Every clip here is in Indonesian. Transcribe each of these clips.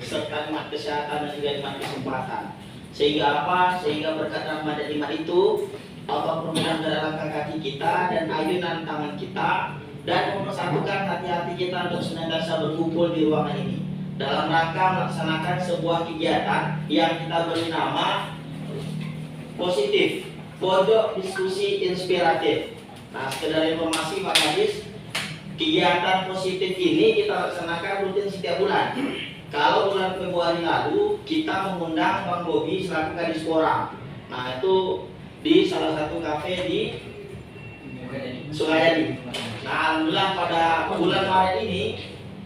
serta nikmat kesehatan dan juga nikmat kesempatan. Sehingga apa? Sehingga berkat rahmat dan nikmat itu Allah permudah dari langkah kaki kita dan ayunan tangan kita, dan mempersatukan hati-hati kita untuk senantiasa berkumpul di ruangan ini dalam rangka melaksanakan sebuah kegiatan yang kita beri nama positif, pojok diskusi inspiratif. Nah, sekedar informasi Pak Kadis, kegiatan positif ini kita laksanakan rutin setiap bulan. Kalau bulan Februari lalu kita mengundang Bang Bobi selaku Kadispora. Nah, itu di salah satu kafe di Sungayadi. Nah, alhamdulillah pada bulan Maret ini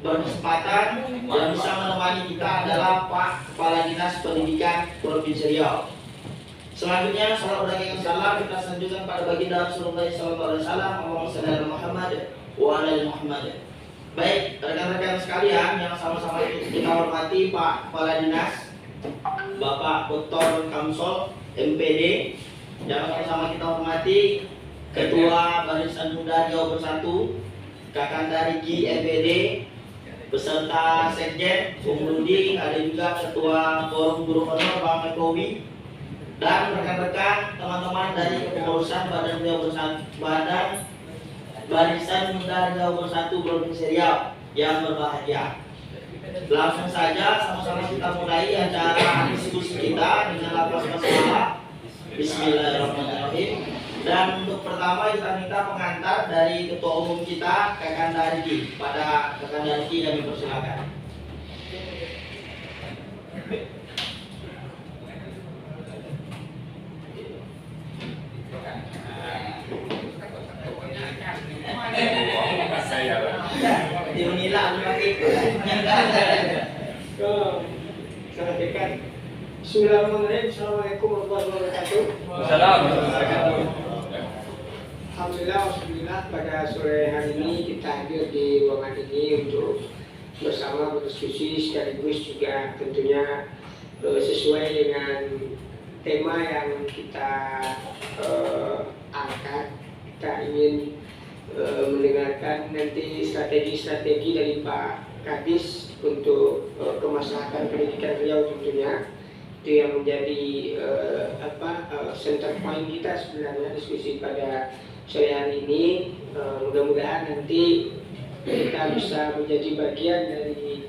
berkesempatan yang bisa menemani kita adalah Pak Kepala Dinas Pendidikan Provinsi Riau. Selanjutnya, salam beragam salam kita sanjungkan pada baginda Rasulullah SAW. Allahumma shalli ala Muhammad wa ala ali Muhammad. Baik, rekan-rekan sekalian yang sama-sama kita hormati Pak Kepala Dinas, Bapak Dr. Kamsol MPD, yang sama-sama kita hormati Ketua Barisan Muda Riau Bersatu, Kakanda Riki MPD, beserta Sekjen Bung Rudi, ada juga Ketua Forum Guru Honor Bang Ekowi, dan rekan-rekan teman-teman dari kepengurusan Badan Riau Bersatu, Badan Barisan Muda Riau Bersatu Provinsi Riau yang berbahagia. Langsung saja sama-sama kita mulai acara diskusi kita dengan lafaz basmalah. Bismillahirrahmanirrahim. Dan untuk pertama kita minta pengantar dari Ketua Umum kita, Kakanda Riki. Pada Kakanda Riki kami persilakan. Diunilah Bismillahirrahmanirrahim. Assalamualaikum warahmatullahi wabarakatuh. Alhamdulillah, pada sore hari ini kita hadir di ruangan ini untuk bersama berdiskusi sekaligus juga tentunya sesuai dengan tema yang kita angkat. Kita ingin mendengarkan nanti strategi-strategi dari Pak Kadis untuk kemaslahatan pendidikan Riau tentunya. Itu yang menjadi center point kita sebenarnya diskusi pada sore hari ini. Mudah-mudahan nanti kita bisa menjadi bagian dari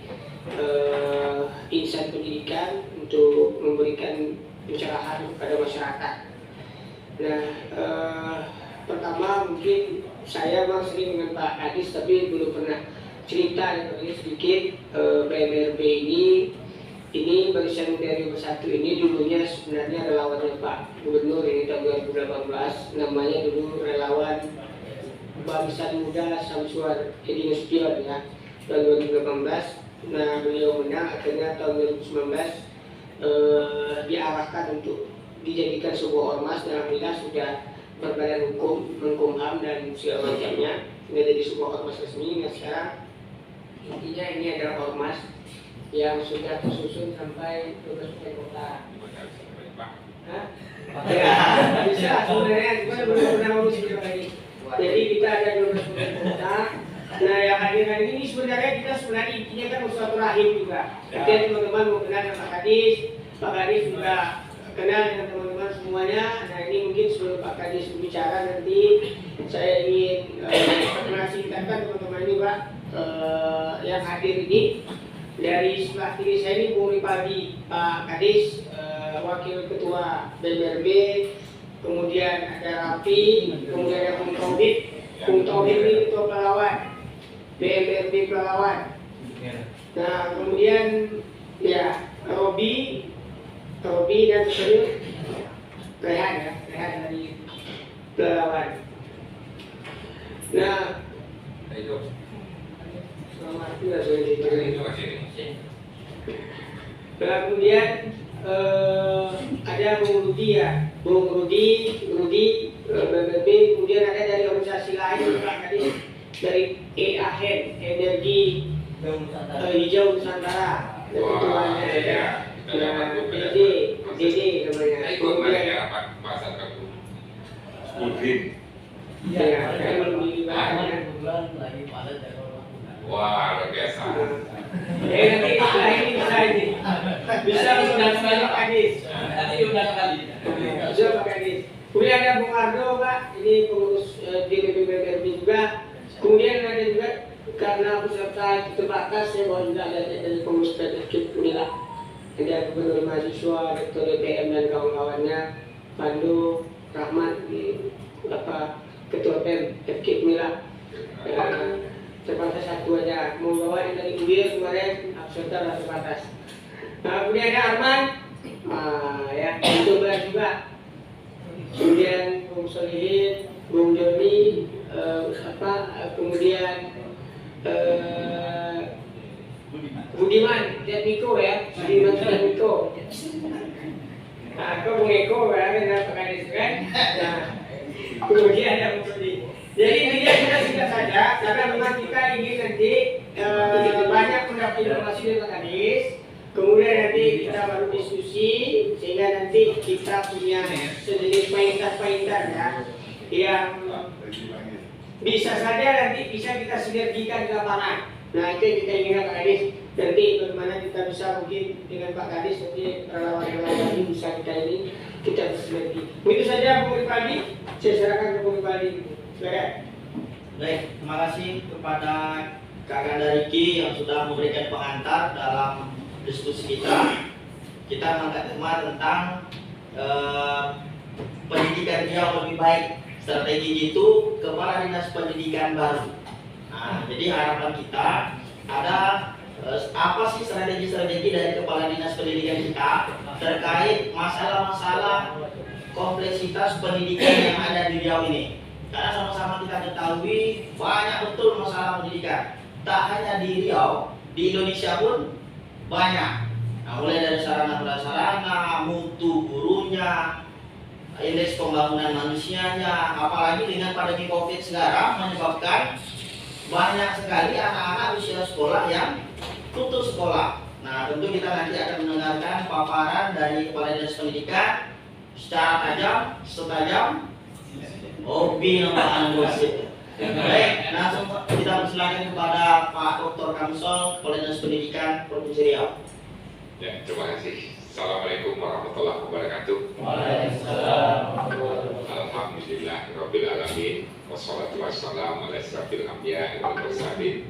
insan pendidikan untuk memberikan pencerahan kepada masyarakat. Nah, pertama mungkin saya memang sering dengan Pak Kadis tapi belum pernah cerita sedikit. BMRB ini Barisan Muda Riau Bersatu ini dulunya sebenarnya relawannya Pak Gubernur ini tahun 2018, namanya dulu relawan Barisan Muda Samsuar Edi Nasution ya, tahun 2018. Nah, beliau menang, akhirnya tahun 2019 diarahkan untuk dijadikan sebuah ormas, dan alhamdulillah sudah berbadan hukum, Menkumham dan segala macamnya, sudah jadi sebuah ormas resmi. Nah, sekarang intinya ini adalah ormas yang sudah tersusun sampai 12 kota. Ya, bisa sebenarnya, kita belum pernah ngurus lagi. Jadi kita ada 12 kota. Nah, yang hadir hari ini sebenarnya kita intinya kan usaha rahim juga. Jadi teman-teman mau kenal dengan Pak Kadis juga kenal dengan teman-teman semuanya. Nah, ini mungkin sebelum Pak Kadis berbicara nanti saya ingin menasihkan teman-teman ini Pak yang hadir ini. Dari sebelah kiri saya ini Bung Ripadi, Pak Kadis, Wakil Ketua BMRB, kemudian ada Rafi, kemudian ada Bung Tauhid. Bung Tauhid ini Ketua Pelawan, BMRB Pelawan. Nah, kemudian ya Robi dan sebagainya, Rehan dari Pelawan. Nah, kemudian ada Bung Rudi ya, Bung Rudi BBB, kemudian ada dari organisasi lain Pak Kadis, dari EAHEN, Energi Hijau Nusantara, dan ketuanya ada Dede namanya, kemudian ya, saya belum dilibatkan. Wah, luar biasa. Nanti setelah ini bisa sudah sekali Pak Kadis. Nanti diundang kali. Bisa Pak Kadis. Kemudian ada Bung Ardo Pak, ini pengurus di BPPRB juga. Kemudian ada juga karena peserta terbatas, saya bawa juga ada dari pengurus PTK Unila. Ada gubernur mahasiswa, Dr. DPM dan kawan-kawannya, Pandu, Rahmat, ketua PEM, FK Unila. Terbatas satu aja, mau bawa yang dari UIR kemarin, peserta terbatas. Nah, kemudian ada Arman, ya, itu belas juga. Kemudian Bung Solihin, Bung Joni, kemudian Budiman dan Miko ya, Budiman dan Miko. Nah, kau Bung Eko berarti ada Kadis kan? Nah, kemudian ada Bung Sodi. Jadi intinya kita singkat saja, karena memang kita ingin nanti banyak mendapat informasi dari Pak Kadis. Kemudian nanti kita baru diskusi sehingga nanti kita punya sejenis pointer-pointer ya yang bisa saja nanti bisa kita sinergikan di lapangan. Nah itu yang kita inginkan Pak Kadis. Nanti bagaimana kita bisa mungkin dengan Pak Kadis nanti relawan-relawan ini bisa kita bersinergi. Begitu saja Bung Ripaldi. Saya serahkan ke Bung Ripaldi. Silakan. Baik, terima kasih kepada Kakak Riki yang sudah memberikan pengantar dalam diskusi kita. Kita mengangkat tema tentang pendidikan yang lebih baik, strategi itu kepala dinas pendidikan baru. Nah, jadi harapan kita ada apa sih strategi-strategi dari kepala dinas pendidikan kita terkait masalah-masalah kompleksitas pendidikan yang ada di Riau ini. Karena sama-sama kita ketahui banyak betul masalah pendidikan. Tak hanya di Riau, di Indonesia pun banyak. Nah, mulai dari sarana-prasarana, mutu gurunya, indeks pembangunan manusianya, apalagi dengan pandemi COVID sekarang menyebabkan banyak sekali anak-anak usia sekolah yang tutup sekolah. Nah, tentu kita nanti akan mendengarkan paparan dari Kepala Dinas Pendidikan secara tajam, setajam hobi nama gosip. Baik, langsung kita persilakan kepada Pak Dr. Kamsol, Kepala Dinas Pendidikan Provinsi Riau. Ya, terima kasih. Assalamualaikum warahmatullahi wabarakatuh. Waalaikumsalam. Alhamdulillahirabbil alamin. Wassalatu wassalamu ala asyrafil anbiya'i wal mursalin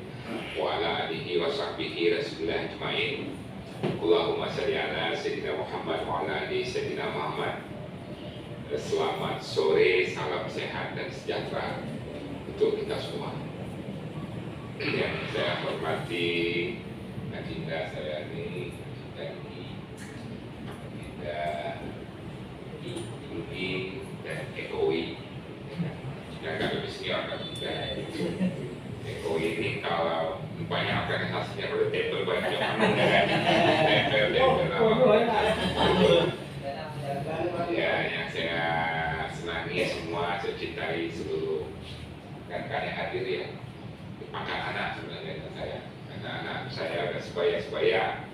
wa ala alihi wa sahbihi rasulillah ajmain. Allahumma shalli ala sayyidina Muhammad wa ala ali sayyidina Muhammad. Selamat sore, salam sehat dan sejahtera untuk kita semua. Yang saya hormati Adinda saya ini Udi dan EKOI yang agak lebih senior kan juga. EKOI ini kalau banyak organisasinya pada table banyak ya, yang saya senangi semua, saya cintai seluruh rekan-rekan yang hadir ya, anak-anak sebenarnya anak-anak saya ada sebaya-sebaya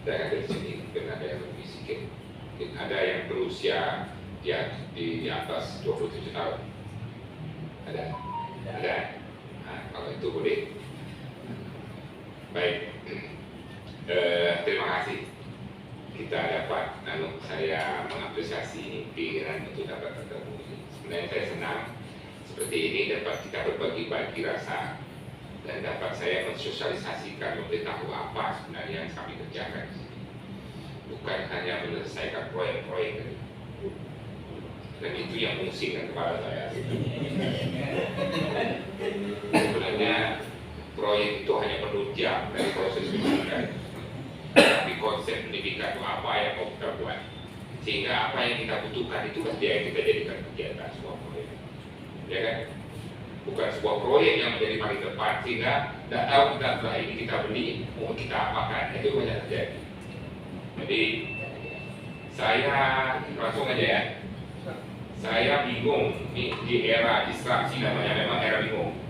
dan ada di sini mungkin ada yang lebih sedikit, mungkin ada yang berusia di atas 27 tahun, ada. Nah, kalau itu boleh. Baik, terima kasih. Kita dapat, saya mengapresiasi pikiran untuk dapat bertemu ini. Sebenarnya saya senang seperti ini dapat kita berbagi-bagi rasa dan dapat saya mensosialisasikan, memberitahu apa sebenarnya yang kami kerjakan di sini. Bukan hanya menyelesaikan proyek-proyek, dan itu yang memusingkan kepala saya. Sebenarnya proyek itu hanya penunjang dari proses pendidikan. Tapi konsep pendidikan itu apa yang mau kita buat, sehingga apa yang kita butuhkan itu dia yang kita jadikan kegiatan sebuah proyek, ya kan? Bukan sebuah proyek yang menjadi paling tepat sehingga tidak tahu kita setelah ini kita beli mau kita apakan, itu banyak terjadi. Jadi saya langsung aja ya, saya bingung di era disrupsi, namanya memang era bingung.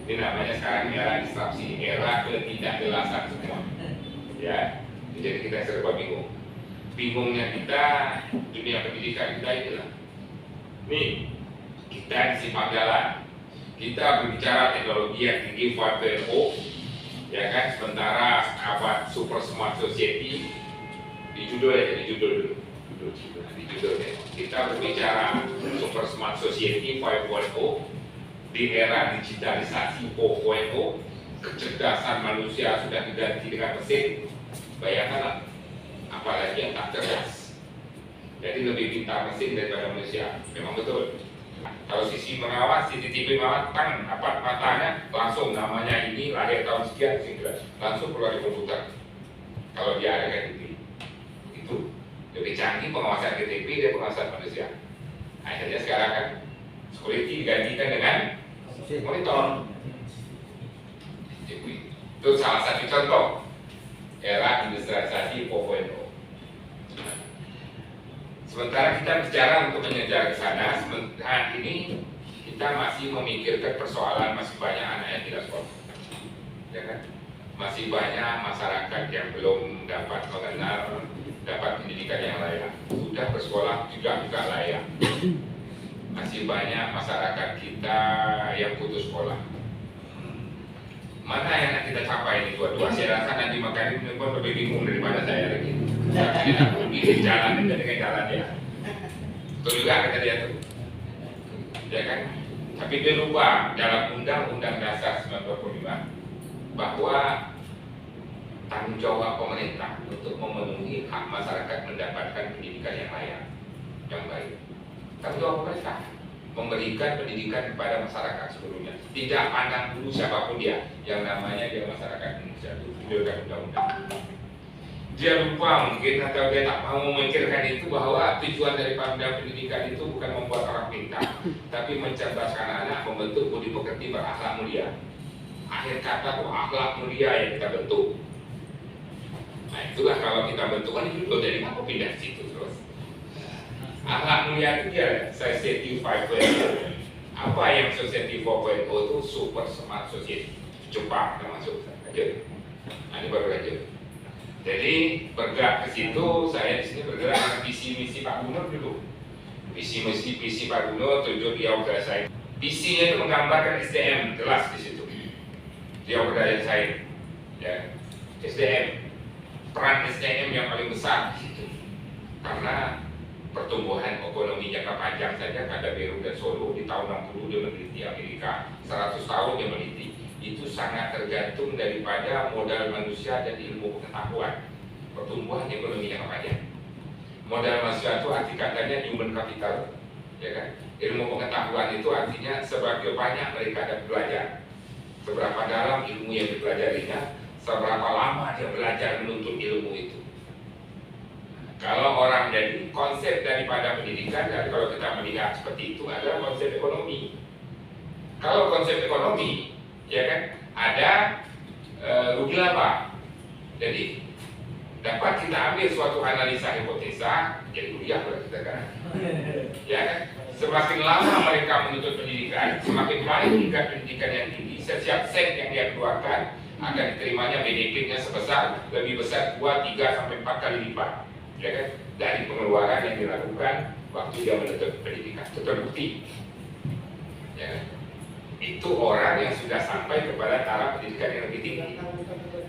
Ini namanya sekarang era disrupsi, era ketidakjelasan semua. Ya, jadi kita serba bingung. Bingungnya kita, dunia pendidikan kita inilah. Nih, kita di simpang jalan, kita berbicara teknologi yang tinggi 4.0, ya kan? Sementara apa super smart society di judul dulu. Di judul ya. Kita berbicara super smart society 5.0 di era digitalisasi 4.0, kecerdasan manusia sudah diganti dengan mesin. Bayangkanlah, apalagi yang tak cerdas. Jadi lebih pintar mesin daripada manusia. Memang betul. Kalau sisi mengawal, CCTV mengawal kan apa matanya langsung namanya ini lahir tahun sekian langsung keluar di komputer. Kalau dia ada KTP itu lebih canggih pengawasan KTP dari pengawasan manusia. Akhirnya sekarang kan security digantikan dengan monitor. Itu salah satu contoh era industrialisasi 4.0. Sementara kita bicara untuk mengejar ke sana, sementara ini kita masih memikirkan persoalan masih banyak anak yang tidak sekolah, ya kan? Masih banyak masyarakat yang belum dapat mengenal, dapat pendidikan yang layak. Sudah bersekolah juga layak. Masih banyak masyarakat kita yang putus sekolah. Mana yang nak kita capai ini dua-dua? Saya rasa nanti makan ini pun lebih bingung daripada saya lagi. Pilih jalan dengan jalan dia. Betul juga kata dia tuh, ya kan? Tapi dia lupa dalam Undang-Undang Dasar 1945 bahwa tanggung jawab pemerintah untuk memenuhi hak masyarakat mendapatkan pendidikan yang layak, yang baik. Tanggung jawab pemerintah memberikan pendidikan kepada masyarakat seluruhnya, tidak pandang dulu siapapun dia, yang namanya dia masyarakat Indonesia itu dalam undang-undang. Dia lupa mungkin atau dia tak mau memikirkan itu bahwa tujuan daripada pendidikan itu bukan membuat orang pintar, tapi mencerdaskan anak, membentuk budi pekerti berakhlak mulia. Akhir kata itu akhlak mulia yang kita bentuk. Nah itulah kalau kita bentuk kan itu dari apa pindah situ terus. Akhlak mulia itu dia society 5.0. Apa yang society 4.0 itu super smart society. Coba kita masuk aja. Nah ini baru aja. Jadi bergerak ke situ, saya di sini bergerak dengan visi misi Pak Gubernur dulu. Visi misi Pak Gubernur tujuh dia udah saya. Visinya itu menggambarkan SDM jelas di situ. Dia udah yang saya, ya SDM, peran SDM yang paling besar di situ. Karena pertumbuhan ekonomi jangka panjang saja Kanda Biru dan Solo di tahun 60 dia meneliti Amerika, 100 tahun dia meneliti. Itu sangat tergantung daripada modal manusia dan ilmu pengetahuan, pertumbuhan ekonomi jangka panjang. Modal manusia itu arti katanya human capital, ya kan? Ilmu pengetahuan itu artinya seberapa banyak mereka ada belajar, seberapa dalam ilmu yang dipelajarinya, seberapa lama dia belajar menuntut ilmu itu. Kalau orang jadi konsep daripada pendidikan, dan kalau kita melihat seperti itu adalah konsep ekonomi. Kalau konsep ekonomi, ya kan, ada rugi laba. Jadi dapat kita ambil suatu analisa hipotesa, jadi kuliah kalau kita kan, ya kan. Semakin lama mereka menuntut pendidikan, semakin baik tingkat pendidikan yang tinggi. Setiap sen yang dia keluarkan akan diterimanya benefitnya sebesar lebih besar 2, 3 sampai 4 kali lipat, ya kan, dari pengeluaran yang dilakukan waktu dia menuntut pendidikan. Itu terbukti, ya kan? Itu orang yang sudah sampai kepada taraf pendidikan yang lebih tinggi.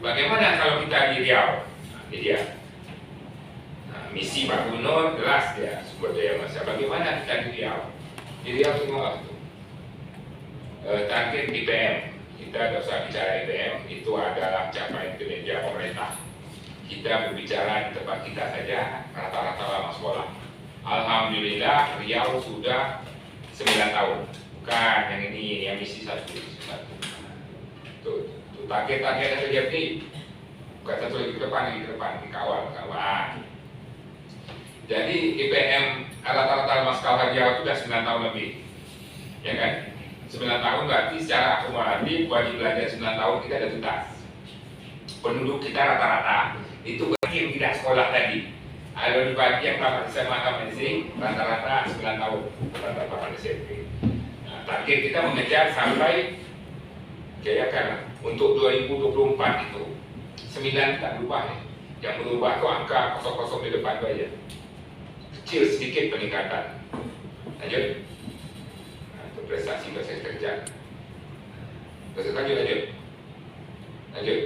Bagaimana kalau kita di Riau? Nah, ini dia. Nah, misi Pak Gubernur jelas dia sumber daya manusia. Bagaimana kita di Riau? Di Riau semua itu target IPM. Kita tidak usah bicara IPM, itu adalah capaian kinerja pemerintah. Kita berbicara di tempat kita saja, rata-rata lama sekolah. Alhamdulillah Riau sudah 9 tahun. Bukan yang ini, yang misi satu. Tuh target-target yang terjadi. Bukan satu lagi ke depan, dikawal. Jadi IPM rata-rata lama sekolah Riau itu sudah 9 tahun lebih, ya kan? 9 tahun berarti secara akumulatif wajib belajar 9 tahun kita ada tuntas. Penduduk kita rata-rata itu bagi yang tidak sekolah tadi. Ada dibagi yang tamat SMA tamat SD rata-rata 9 tahun rata-rata SMP. Nah, target kita mengejar sampai jayakan untuk 2024 itu 9 tak berubah ya. Yang berubah itu angka kosong-kosong di depan itu aja. Kecil sedikit peningkatan. Lanjut. Prestasi kerja. Lanjut. Lanjut.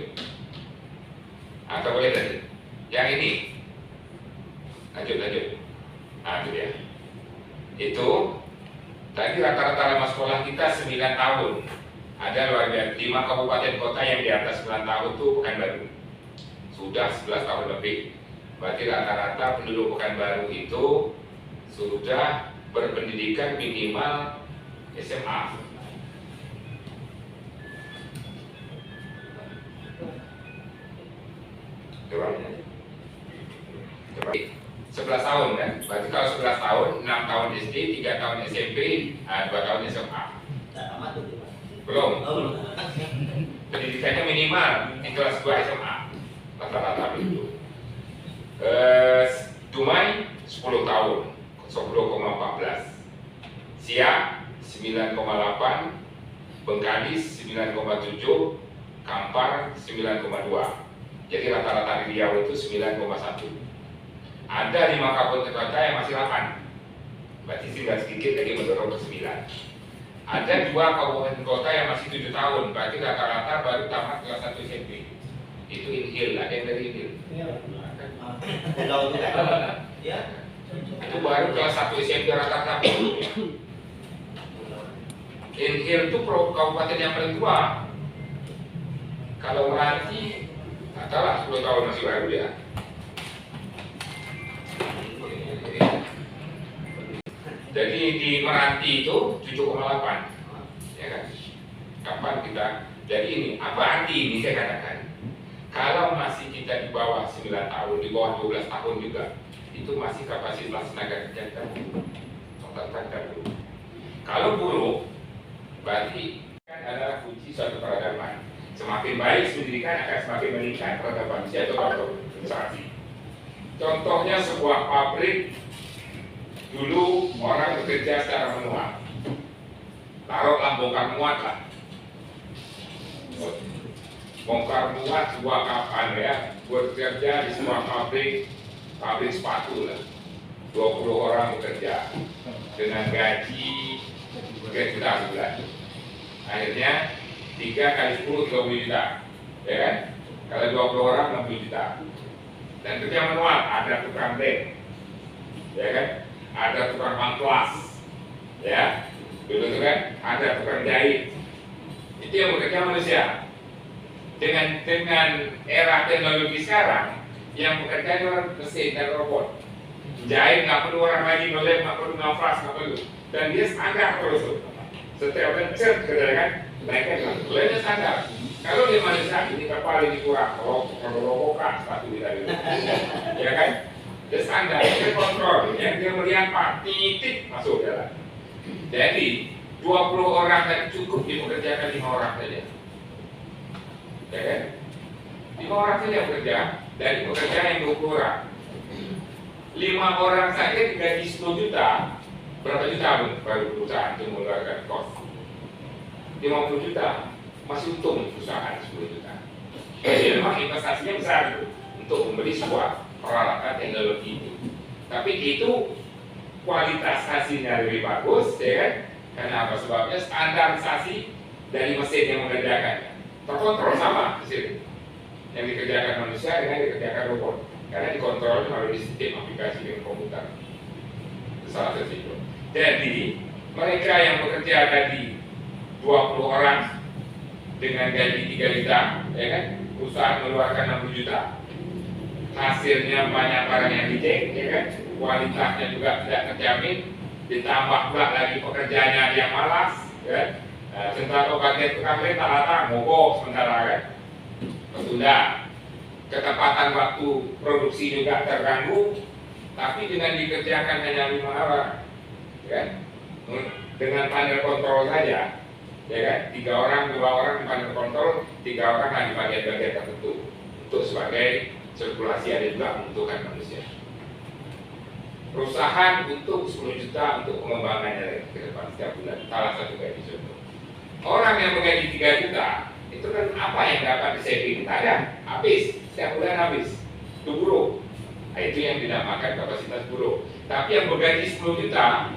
Atau boleh tadi? Yang ini. Lanjut. Nah, itu dia. Itu tadi rata-rata lama sekolah kita 9 tahun. Ada luar biasa 5 kabupaten kota yang di atas 9 tahun itu Pekanbaru. Sudah 11 tahun lebih. Berarti rata-rata penduduk Pekanbaru itu sudah berpendidikan minimal SMA. Coba. 11 tahun kan? Berarti kalau 11 tahun, 6 tahun SD, 3 tahun SMP, 2 tahun SMA. Belum. Pendidikannya minimal di kelas 2 SMA. Rata-rata itu. Dumai 10 tahun, 10,14. Siak 9,8, Bengkalis 9,7, Kampar 9,2. Jadi rata-rata di Riau itu 9,1. Ada 5 kabupaten kota yang masih 8. Berarti tinggal sedikit lagi mendorong ke 9. Ada 2 kabupaten kota yang masih 7 tahun. Berarti rata-rata baru tamat kelas 1 SMP. Itu Inhil, ada yang dari Inhil. Ya. Itu baru kelas 1 SMP rata-rata. Inhil itu kabupaten yang paling tua. Kalau Meranti, katalah 10 tahun masih baru ya. Jadi di Meranti itu 7,8, ya kan? Kapan kita? Jadi ini apa arti ini saya katakan? Kalau masih kita di bawah 9 tahun, di bawah 12 tahun juga, itu masih kapasitas tenaga kerja kita total dulu. Kalau buruk, berarti kan adalah kunci suatu peradaban. Semakin baik pendidikan akan semakin meningkat peradaban manusia atau organisasi. Contohnya sebuah pabrik. Dulu orang bekerja secara manual. Taruhlah bongkar muat lah. Bongkar muat sebuah kapal ya, bekerja di sebuah pabrik sepatu lah. 20 orang bekerja dengan gaji 3 juta sebulan. Akhirnya 3 kali 10 30 juta, ya kan? Kalau 20 orang 60 juta. Dan kerja manual, ada tukang lem, ya kan? Ada tukang pangklas, ya, dulu kan ada tukang jahit. Itu yang bekerja manusia. Dengan era teknologi sekarang, yang bekerja adalah mesin dan robot. Jahit nggak perlu orang lagi, ngelem nggak perlu, nafas nggak perlu, dan dia standar terus. Setiap pencet, kan, mereka lemnya standar. Kalau dia manusia ini kepala ini kurang, kalau kan sepatu kita dulu, ya kan? Dia standar, dia kontrol, ya, dia melihat Pak, titik masuk jalan. Jadi 20 orang kan cukup dipekerjakan 5 orang saja, ya kan? 5 orang saja bekerja dari pekerjaan yang 20 orang. 5 orang saja digaji 10 juta, berapa juta baru perusahaan itu mengeluarkan kos? 50 juta, masih untung perusahaan 10 juta. Jadi memang investasinya besar itu untuk membeli sebuah peralatan teknologi itu. Tapi itu kualitas hasilnya lebih bagus, ya kan? Karena apa sebabnya? Standarisasi dari mesin yang mengerjakannya terkontrol sama hasil yang dikerjakan manusia dengan dikerjakan robot, karena dikontrol melalui sistem aplikasi dengan komputer. Itu salah satu itu. Jadi mereka yang bekerja tadi 20 orang dengan gaji 3 juta, ya kan? Perusahaan mengeluarkan 60 juta. Hasilnya banyak barang yang dicek, ya kan? Kualitasnya juga tidak terjamin. Ditambah pula lagi pekerjaannya yang malas, ya. Sementara bagian tukang lem tak mogok sementara, kan? Tertunda. Ketepatan waktu produksi juga terganggu. Tapi dengan dikerjakan hanya 5 orang, ya, dengan panel kontrol saja, ya kan? 3 orang, 2 orang di panel kontrol, 3 orang di bagian-bagian tertentu untuk sebagai sirkulasi, ada juga membutuhkan manusia. Perusahaan untuk 10 juta untuk pengembangannya ke depan setiap bulan, salah satu gaji contoh. Orang yang menggaji 3 juta itu kan apa yang dapat di saving? Tidak ada, habis setiap bulan habis. Itu buruh. Nah, itu yang dinamakan kapasitas buruh. Tapi yang bergaji 10 juta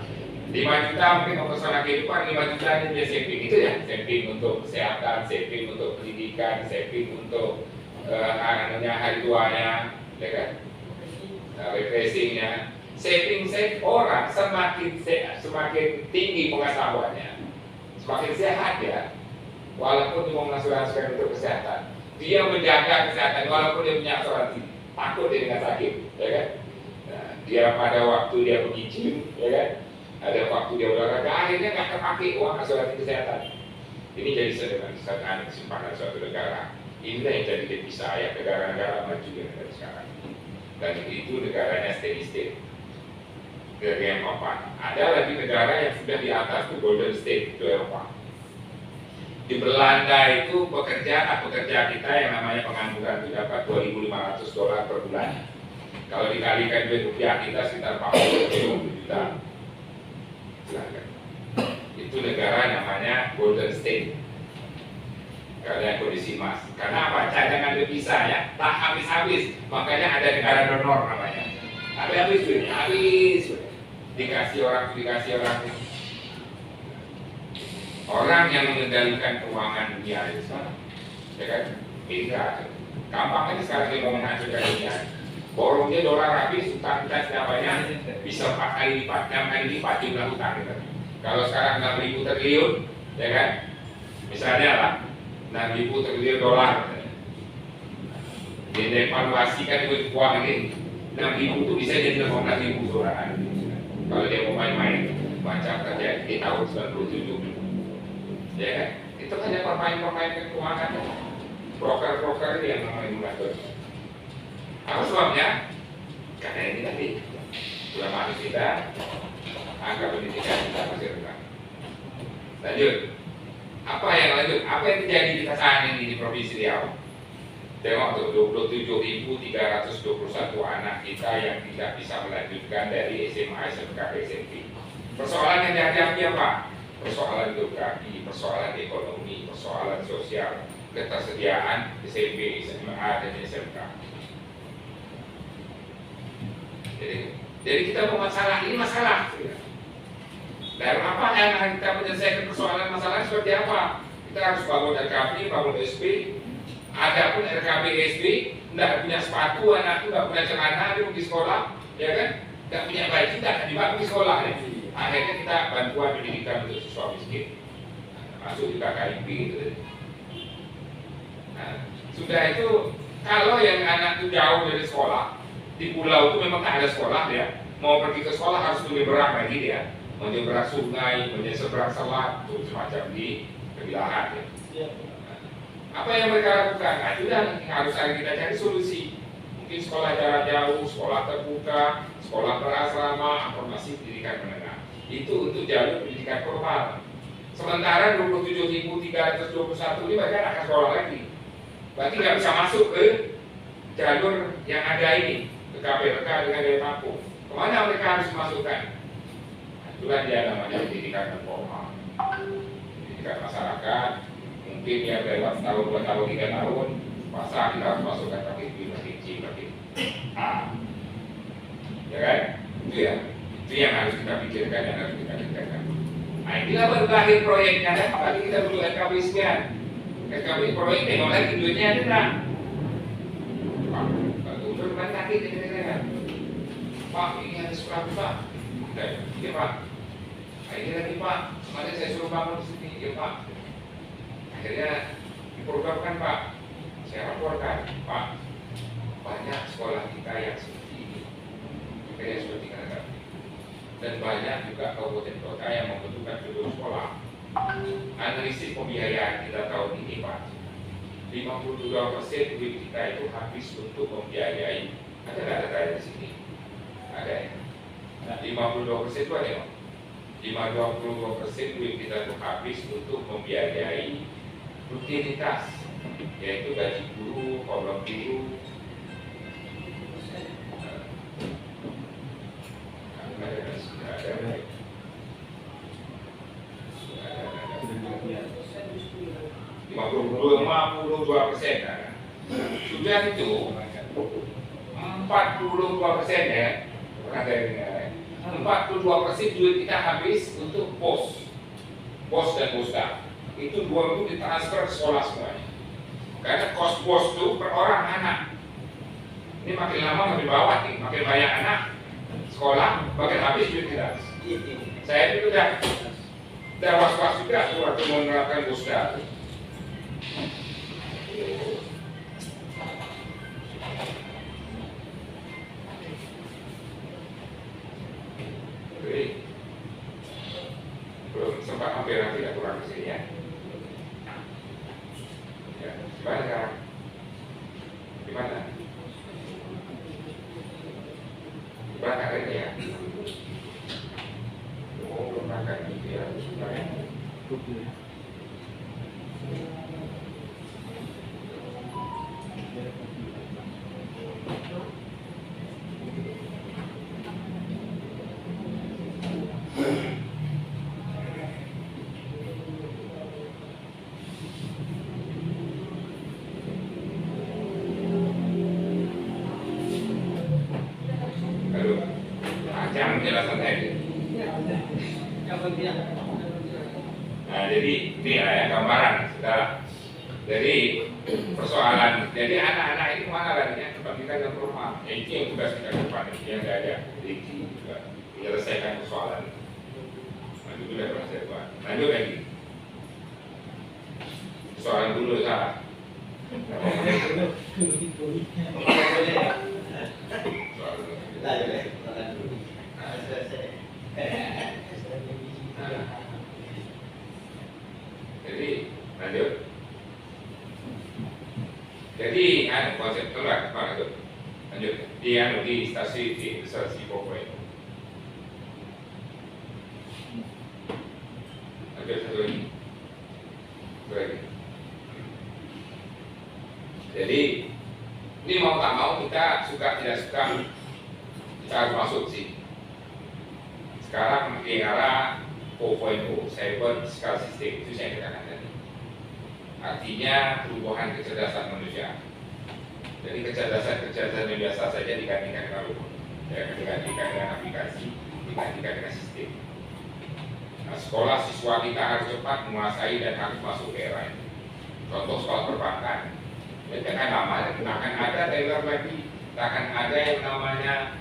5 juta mungkin untuk pesona kehidupan, 5 juta ini dia saving itu ya, saving untuk kesehatan, saving untuk pendidikan, saving untuk hari tuanya, ya kan, refreshingnya, saving orang semakin tinggi pengetahuannya, semakin sehat ya, walaupun dia mau mengasuransikan untuk kesehatan, dia menjaga kesehatan walaupun dia punya asuransi, takut dia dengan sakit, ya kan, nah, dia pada waktu dia pergi gym, ya kan. Ada waktu dia olahraga, akhirnya nggak terpakai uang asuransi kesehatan. Ini jadi sedangkan kesimpanan suatu negara. Inilah yang jadi devisa ya negara-negara maju yang ada sekarang. Dan itu negaranya steady state, negara yang papan. Ada lagi negara yang sudah di atas itu golden state, itu Eropa. Di Belanda itu pekerja kita yang namanya pengangguran itu dapat $2.500 per bulan. Kalau dikalikan duit rupiah kita sekitar 40 juta. Itu negara namanya golden state, karena kondisi emas. Karena apa? Cadangan devisa ya tak habis-habis, makanya ada negara donor namanya. Habis duitnya, habis dikasih orang. Orang yang mengendalikan keuangan dunia itu sekarang, ya kan? Beda. Gampang aja sekarang dia mau menghancurkan dunia. Borongnya dolar habis, utang kita siapanya bisa 4 kali lipat, 6 kali lipat jumlah utang kita. Kalau sekarang 6.000 triliun, ya kan? Misalnya lah, 6.000 triliun dolar. Devaluasikan duit keuangan ini, 6.000 itu bisa jadi 15.000 dolar. Kalau dia mau main-main, macam terjadi di tahun 97. Ya kan? Itu hanya permainan keuangan. Broker-broker ini yang mengatur. Apa sebabnya? Karena ini tadi ulama kita, angka pendidikan kita masih rendah. Lanjut. Apa yang terjadi di saat ini di Provinsi Riau? Tengok tuh 27.321 anak kita yang tidak bisa melanjutkan dari SMA, SMK, SMP. Persoalan yang dihadapi apa? Persoalan geografi, persoalan ekonomi, persoalan sosial, ketersediaan SMP, SMA, dan SMK. Jadi kita mau masalah ini masalah. Dan apa yang akan kita menyelesaikan persoalan masalah seperti apa? Kita harus bangun RKB, bangun SP. Adapun RKB SP, tidak punya sepatu, anak itu tidak punya celana, dia pergi sekolah, ya kan? Tidak punya baju, tidak akan dibawa pergi sekolah. Ya? Akhirnya kita bantuan pendidikan untuk siswa miskin, masuk juga KIP gitu. Nah, sudah itu kalau yang anak itu jauh dari sekolah, di pulau itu memang tak ada sekolah ya. Mau pergi ke sekolah harus menyeberang lagi dia, menyeberang sungai, menyeberang selat, itu semacam di kebilahan ya. Apa yang mereka lakukan? Nah, itu yang harus kita cari solusi. Mungkin sekolah jarak jauh, sekolah terbuka, sekolah berasrama, atau masih pendidikan menengah. Itu untuk jalur pendidikan formal. Sementara 27.321 ini mereka akan sekolah lagi. Berarti nggak bisa masuk ke jalur yang ada ini, ke KPLK dengan daya tampung. Kemana mereka harus masukkan? Itulah dia namanya pendidikan formal, pendidikan masyarakat. Mungkin ya lewat tahun, 2 tahun, 3 tahun, masa kita harus masukkan pakai B, pakai C, pakai A. Ya kan? Itu yang harus kita pikirkan, yang harus kita pikirkan. Nah, inilah baru lahir proyeknya kan? Tadi kita perlu RKB sekian. RKB proyek tengok lagi duitnya ada tak? Pak, udah kembali lagi kan? Pak, ini ada sekolah Pak. Iya Pak. Nah, ini lagi Pak. Kemarin saya suruh bangun di sini, iya Pak. Akhirnya diprogramkan Pak. Saya laporkan, Pak. Banyak sekolah kita yang seperti ini, kayak seperti kan. Dan banyak juga kabupaten kota yang membutuhkan gedung sekolah. Analisis pembiayaan kita tahun ini Pak, 52% duit kita itu habis untuk membiayai. Ada nggak data di sini? Ada ya. 52% itu ada ya. 52% duit kita itu habis untuk membiayai rutinitas, yaitu gaji guru, kolom guru. Lima puluh 52%. Sudah itu 42% ya, pernah dari negara. 42% duit kita habis untuk pos dan posta. Itu 2 itu ditransfer ke sekolah semuanya. Karena kos pos itu per orang anak. Ini makin lama makin bawah nih, makin banyak anak sekolah, makin habis duit kita. Saya itu udah was-was juga waktu menerapkan posta. Jadi, belum sempat hampir tidak kurang di sini ya. Ya, gimana sekarang? Gimana? Berangkat ini ya? Oh, belum berangkat gitu ya. Aduh, panjang penjelasan saya ini. Nah, jadi ini ya gambaran, saudara. Jadi persoalan, jadi anak-anak ini mana larinya? Kebangkitan yang rumah. Ya, itu yang tugas kita ke depan, yang nggak ada. Jadi juga menyelesaikan persoalan. Lanjut dulu ya, saya buat. Lanjut lagi. Persoalan dulu salah. Jadi lanjut. Jadi konsep telat apa itu? Lanjut. Di stasi pokok. Lanjut satu lagi. Jadi ini mau tak mau kita suka tidak suka kita harus masuk sih. Sekarang di era 4.0 cyber physical system itu saya katakan tadi. Artinya perubahan kecerdasan manusia. Jadi kecerdasan yang biasa saja digantikan dengan robot, digantikan dengan aplikasi, digantikan dengan sistem. Nah, sekolah siswa kita harus cepat menguasai dan harus masuk ke era ini. Contoh sekolah perbankan. Jadi akan lama, akan ada teller lagi, akan ada yang namanya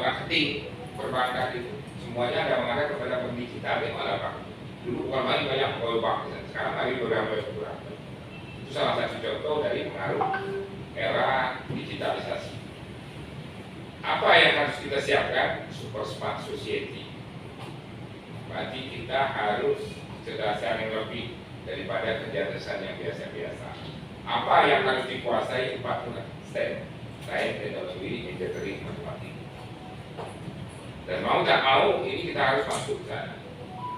marketing perbankan itu. Semuanya ada mengarah kepada digital yang malah Pak. Dulu bukan lagi banyak pegawai bank, sekarang lagi beberapa. Itu salah satu contoh dari pengaruh era digitalisasi. Apa yang harus kita siapkan? Super smart society. Berarti kita harus kecerdasan yang lebih daripada kecerdasan yang biasa-biasa. Apa yang harus dikuasai? 4 STEM, sains, teknologi, engineering, matematika. Dan mau tak mau ini kita harus masuk ke sana.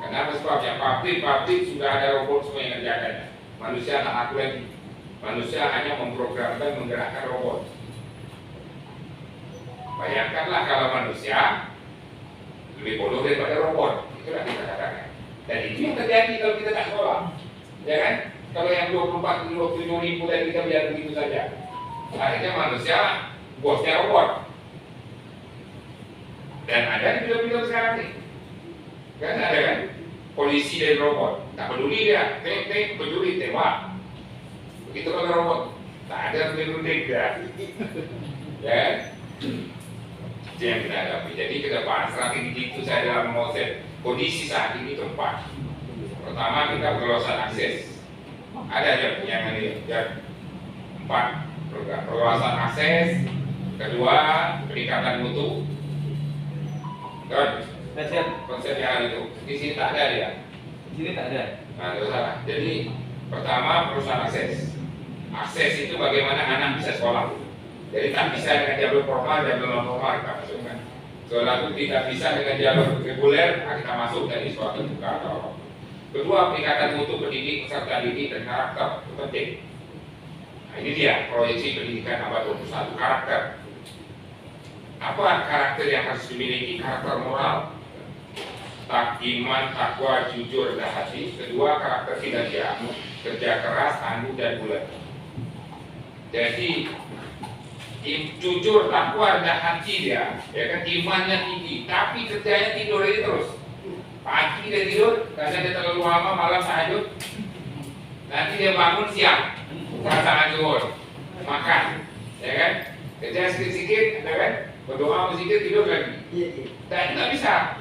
Kenapa sebabnya? Pabrik sudah ada robot semua yang mengerjakannya. Manusia tak aku lagi. Manusia hanya memprogramkan menggerakkan robot. Bayangkanlah kalau manusia lebih bodoh daripada robot. Itulah kita katakan. Dan itu yang terjadi kalau kita tak sekolah, ya kan? Kalau yang 24-27 ribu dan kita biar begitu saja. Akhirnya manusia bosnya robot. Dan ada di film-film sekarang nih, kan ada kan, polisi dari robot, tak peduli dia, peduli tembak. Begitu kalau robot, tak ada peduli dia, ya. Itu yang kita hadapi. Jadi ke depan strategi itu saya dalam konsep kondisi saat ini tempat. Pertama kita perluasan akses, ada yang ini, yang 4 perluasan akses, kedua peningkatan mutu. Dan konsep yang itu di sini tak ada dia. Di sini tak ada. Nah, itu salah. Jadi pertama perusahaan akses. Akses itu bagaimana anak bisa sekolah. Jadi tak bisa dengan jalur formal, jalur non formal kita masukkan. Sekolah itu tidak bisa dengan jalur reguler, kita masuk dari sekolah terbuka atau apa. Kedua, peningkatan mutu pendidik, peserta didik dan karakter itu penting. Nah, ini dia proyeksi pendidikan abad 21, karakter. Apa karakter yang harus dimiliki? Karakter moral, iman, takwa, jujur, dan hati. Kedua, karakter kinerja, kerja keras, tangguh dan bulat. Jadi jujur, takwa, rendah hati dia, ya kan, imannya tinggi, tapi kerjanya tidur aja terus. Pagi dia tidur, kadang dia terlalu lama, malam tahajud. Nanti dia bangun siang, rasa zuhur, makan, ya kan? Kerja sedikit-sedikit, ya kan? Berdoa sedikit, tidur lagi. Dan nggak bisa.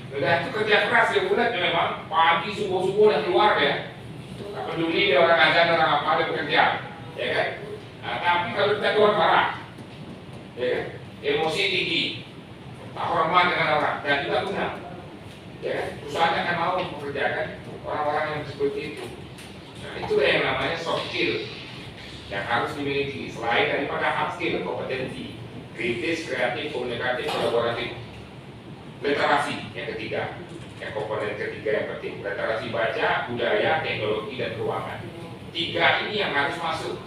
Udah itu kerja keras ya bulat ya memang. Pagi subuh-subuh udah keluar ya. Tak peduli dia orang azan orang apa, dia bekerja, ya kan? Nah, tapi kalau kita keluar marah, ya kan? Emosi tinggi, tak hormat dengan orang, dan juga guna, ya kan? Perusahaan akan mau mengerjakan orang-orang yang seperti itu. Nah, itulah yang namanya soft skill yang harus dimiliki selain daripada hard skill, kompetensi kritis, kreatif, komunikatif, kolaboratif. Literasi yang ketiga, yang komponen ketiga yang penting, literasi baca, budaya, teknologi, dan keuangan. Tiga ini yang harus masuk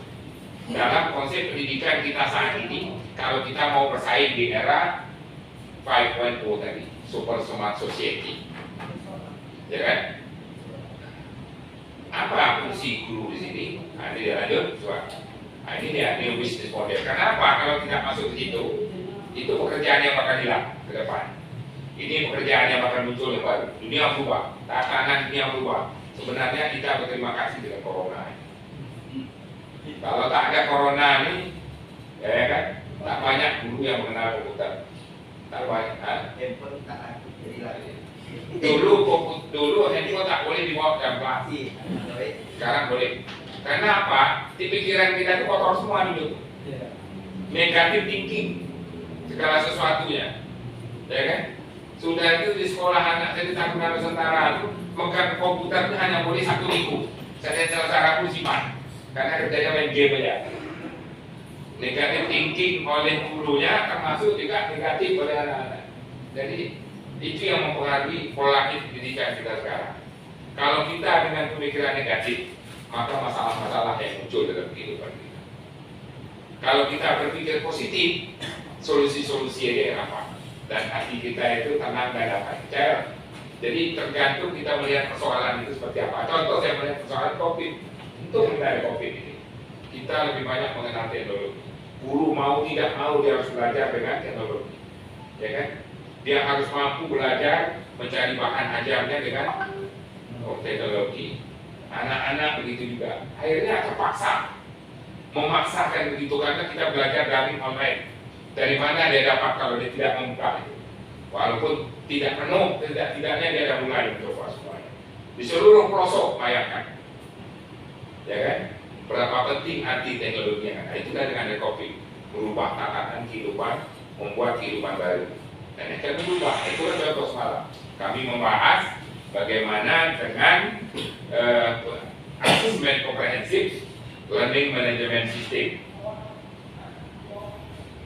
dalam konsep pendidikan kita saat ini kalau kita mau bersaing di era 5.0 tadi, super smart society, ya kan? Apa fungsi guru di sini? Nah, ini dia lanjut, coba. Nah, ini dia new business model. Kenapa kalau tidak masuk ke situ, itu pekerjaan yang bakal hilang ke depan. Ini pekerjaan yang bakal muncul yang baru. Dunia berubah, tatanan dunia berubah. Sebenarnya kita berterima kasih dengan corona. Kalau tak ada corona ini, ya kan, tak banyak guru yang mengenal komputer. Tak banyak. Handphone tak ada, jadi lagi. Dulu handphone tak boleh dibawa ke kelas. Sekarang boleh. Karena apa? Di pikiran kita itu kotor semua dulu. Negatif thinking segala sesuatunya, ya kan? Sudah itu di sekolah anak saya di Taruna Nusantara itu megang komputer itu hanya boleh 1 minggu. Saya secara simpan karena kerjanya main game aja. Negatif thinking oleh gurunya termasuk juga negatif oleh anak-anak. Jadi itu yang mempengaruhi pola pendidikan kita sekarang. Kalau kita dengan pemikiran negatif, maka masalah-masalah yang muncul dalam kehidupan kita. Kalau kita berpikir positif, solusi-solusi aja yang apa? Dan hati kita itu tenang dan dapat bicara. Jadi tergantung kita melihat persoalan itu seperti apa. Contoh saya melihat persoalan COVID. Untuk kita ada COVID ini, kita lebih banyak mengenal teknologi. Guru mau tidak mau dia harus belajar dengan teknologi, ya kan? Dia harus mampu belajar mencari bahan ajarnya dengan teknologi. Anak-anak begitu juga. Akhirnya terpaksa memaksakan begitu karena kita belajar daring online. Dari mana dia dapat kalau dia tidak membuka itu? Walaupun tidak penuh, tidaknya dia ada mulai mencoba semuanya. Di seluruh pelosok bayangkan, ya kan? Berapa penting arti teknologinya? Nah, itu kan dengan COVID merubah tatanan kehidupan, membuat kehidupan baru. Dan yang akan berubah. Itu kan contoh semalam. Kami membahas bagaimana dengan asesmen komprehensif learning management system.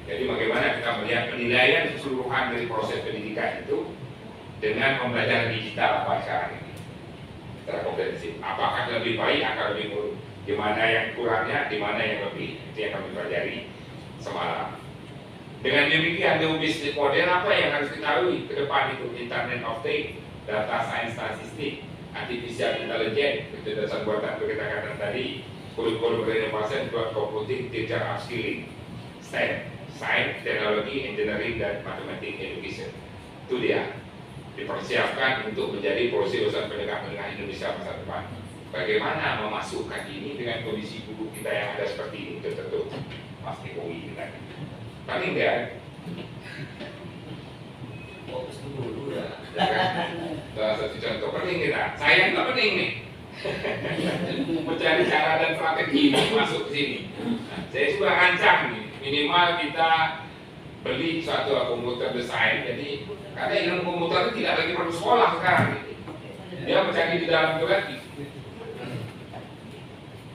Jadi bagaimana kita melihat penilaian keseluruhan dari proses pendidikan itu dengan pembelajaran digital apa sekarang ini secara komprehensif. Apakah lebih baik atau lebih buruk? Di mana yang kurangnya, di mana yang lebih, itu yang kami pelajari semalam. Dengan demikian, new business model apa yang harus diketahui ke depan itu? Internet of Things, data science statistik, artificial intelligence, kecerdasan buatan kita katakan tadi, kurikulum berinovasi, buat computing, teacher upskilling, STEM, Science, Teknologi, Engineering, dan Mathematics Education. Itu dia dipersiapkan untuk menjadi polisi lulusan penegak-penegak Indonesia masa depan. Bagaimana memasukkan ini dengan kondisi guru kita yang ada seperti ini? Tentu pasti UI kita. Paling dia fokus dulu ya. Salah satu contoh penting kita. Saya nggak penting nih. Mencari cara dan strategi masuk ke sini. Nah, saya juga rancang nih. Minimal kita beli suatu komputer desain. Jadi karena ilmu komputer itu tidak lagi perlu sekolah sekarang. Dia mencari di dalam itu lagi.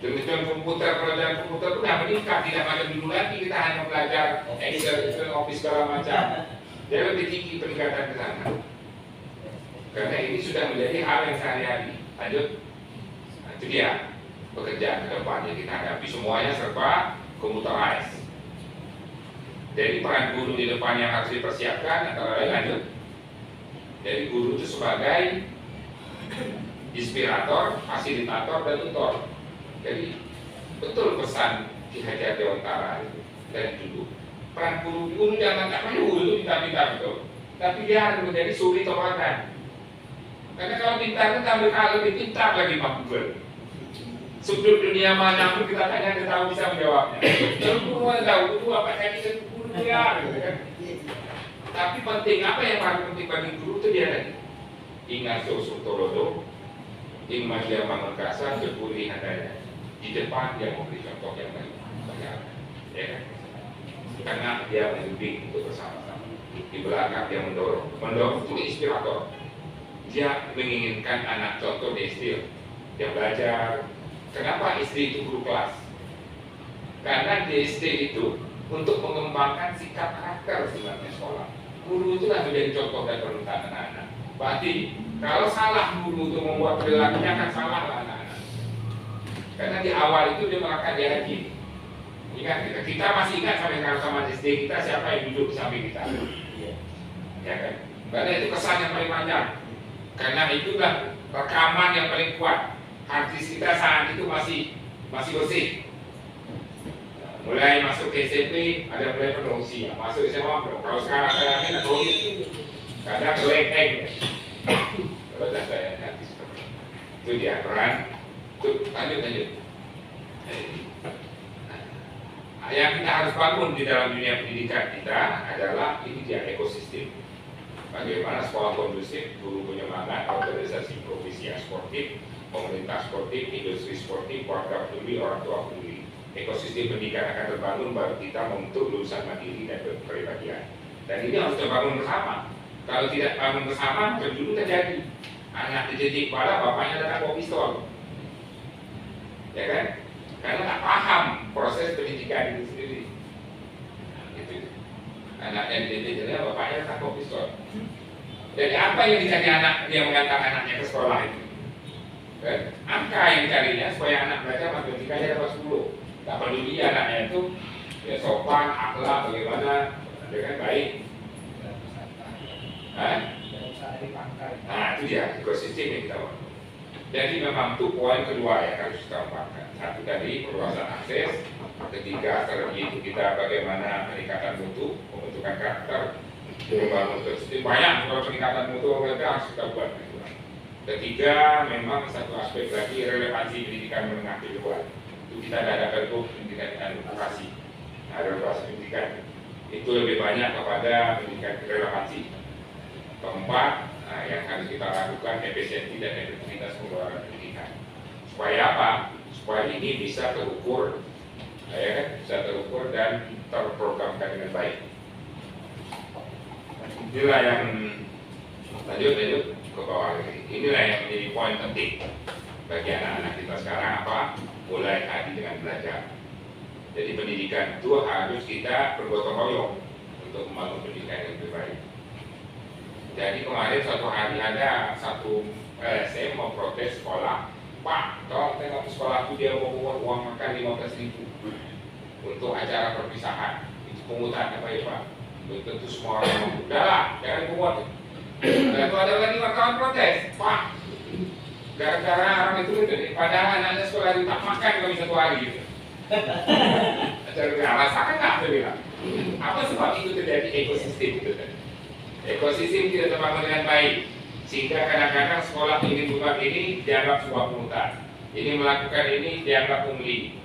Demikian komputer, pelajaran komputer itu tidak meningkat, tidak macam dulu lagi kita hanya belajar Excel, Office segala macam. Dia lebih tinggi peningkatan ke sana. Karena ini sudah menjadi hal yang sehari-hari. Lanjut. Nah, itu dia pekerjaan ke depan yang kita hadapi, semuanya serba computerized. Jadi peran guru di depan yang harus dipersiapkan antara lain lanjut. Jadi guru itu sebagai inspirator, fasilitator, dan tutor. Jadi betul pesan Ki Hajar Dewantara itu. dari dulu. Peran guru jangan tak perlu itu pintar-pintar betul, tapi dia harus menjadi suri tauladan. Karena kalau pintar itu tampil kalau lebih pintar lagi Pak Google. Sudut dunia mana pun kita tanya dia tahu bisa menjawabnya. Kalau guru mana tahu itu apa saya bisa guru dia, gitu kan? Tapi penting apa yang paling penting bagi guru itu dia tadi. Ingat sosok tolodo, ingin dia mengkasa berpulih hadanya. Di depan dia memberi contoh yang baik, ya kan? Karena dia membimbing untuk bersama-sama. Di belakang dia mendorong itu inspirator. Dia menginginkan anak contoh di SD, dia belajar. Kenapa SD itu guru kelas? Karena di SD itu untuk mengembangkan sikap karakter sebenarnya sekolah. Guru itu lah menjadi contoh dan panutan anak-anak. Berarti kalau salah guru untuk membuat perilakunya akan salah lah anak-anak. Karena di awal itu dia melakukan dialektif. Ingat kita masih ingat sampai kalau sama SD kita siapa yang duduk di samping kita. Ya kan? Karena itu kesan yang paling panjang. Karena itulah rekaman yang paling kuat. Artis kita saat itu masih bersih. Mulai masuk ke SMP ada mulai penuh usia, masuk SMA penuh. Kalau sekarang saya ada COVID, kadang kelengkeng. Kalau saya artis itu dia peran. Lanjut. Yang kita harus bangun di dalam dunia pendidikan kita adalah ini dia ekosistem. Bagaimana sekolah kondusif, guru penyemangat, organisasi profesi yang sportif, pemerintah sportif, industri sportif, warga peduli, orang tua peduli. Ekosistem pendidikan akan terbangun baru kita membentuk lulusan mandiri dan berkepribadian. Dan ini harus terbangun bersama. Kalau tidak bangun bersama, dulu terjadi anak dididik kepala, bapaknya datang bawa pistol, ya kan? Karena tak paham proses pendidikan itu sendiri. Gitu. Anaknya dididik, bapaknya datang bawa pistol. Jadi apa yang dicari anak dia mengantar anaknya ke sekolah itu? Angka yang dicarinya supaya anak belajar matematikanya dapat 10. Tak peduli anaknya itu ya sopan, akhlak, bagaimana, dengan baik. Nah itu dia ekosistem yang kita mau. Jadi memang itu poin kedua yang harus kita kembangkan. Satu tadi perluasan akses, ketiga strategi itu kita bagaimana peningkatan mutu, pembentukan karakter, membangun ekosistem. Banyak kalau peningkatan mutu kita harus kita buat. Ketiga memang satu aspek lagi relevansi pendidikan menengah kejuruan. Itu kita adakan untuk pendidikan dan edukasi. Relevansi pendidikan itu lebih banyak kepada pendidikan relevansi. Keempat, yang harus kita lakukan efisiensi dan efektivitas pengeluaran pendidikan. Supaya apa? Supaya ini bisa terukur, ya kan? Bisa terukur dan terprogramkan dengan baik. Inilah yang lanjut ke bawah ini. Inilah yang menjadi poin penting bagi anak-anak kita sekarang apa? Mulai tadi dengan belajar. Jadi pendidikan itu harus kita bergotong royong untuk membangun pendidikan yang lebih baik. Jadi kemarin suatu hari ada satu LSM mau protes sekolah, Pak, tolong tengok sekolah itu dia mau mengumpulkan uang makan 15.000 untuk acara perpisahan. Itu pungutan apa ya Pak? Belum tentu semua orang mau. Udahlah, jangan pungut. Lalu ada lagi wartawan protes, Pak, gara-gara orang itu padahal anaknya sekolah itu tak makan kami 1 hari gitu. Rasakan nggak tuh bilang? Apa sebab itu terjadi ekosistem itu tadi? Ekosistem tidak terbangun dengan baik, sehingga kadang-kadang sekolah ingin buat ini dianggap sebuah pungutan, ini melakukan ini dianggap pungli.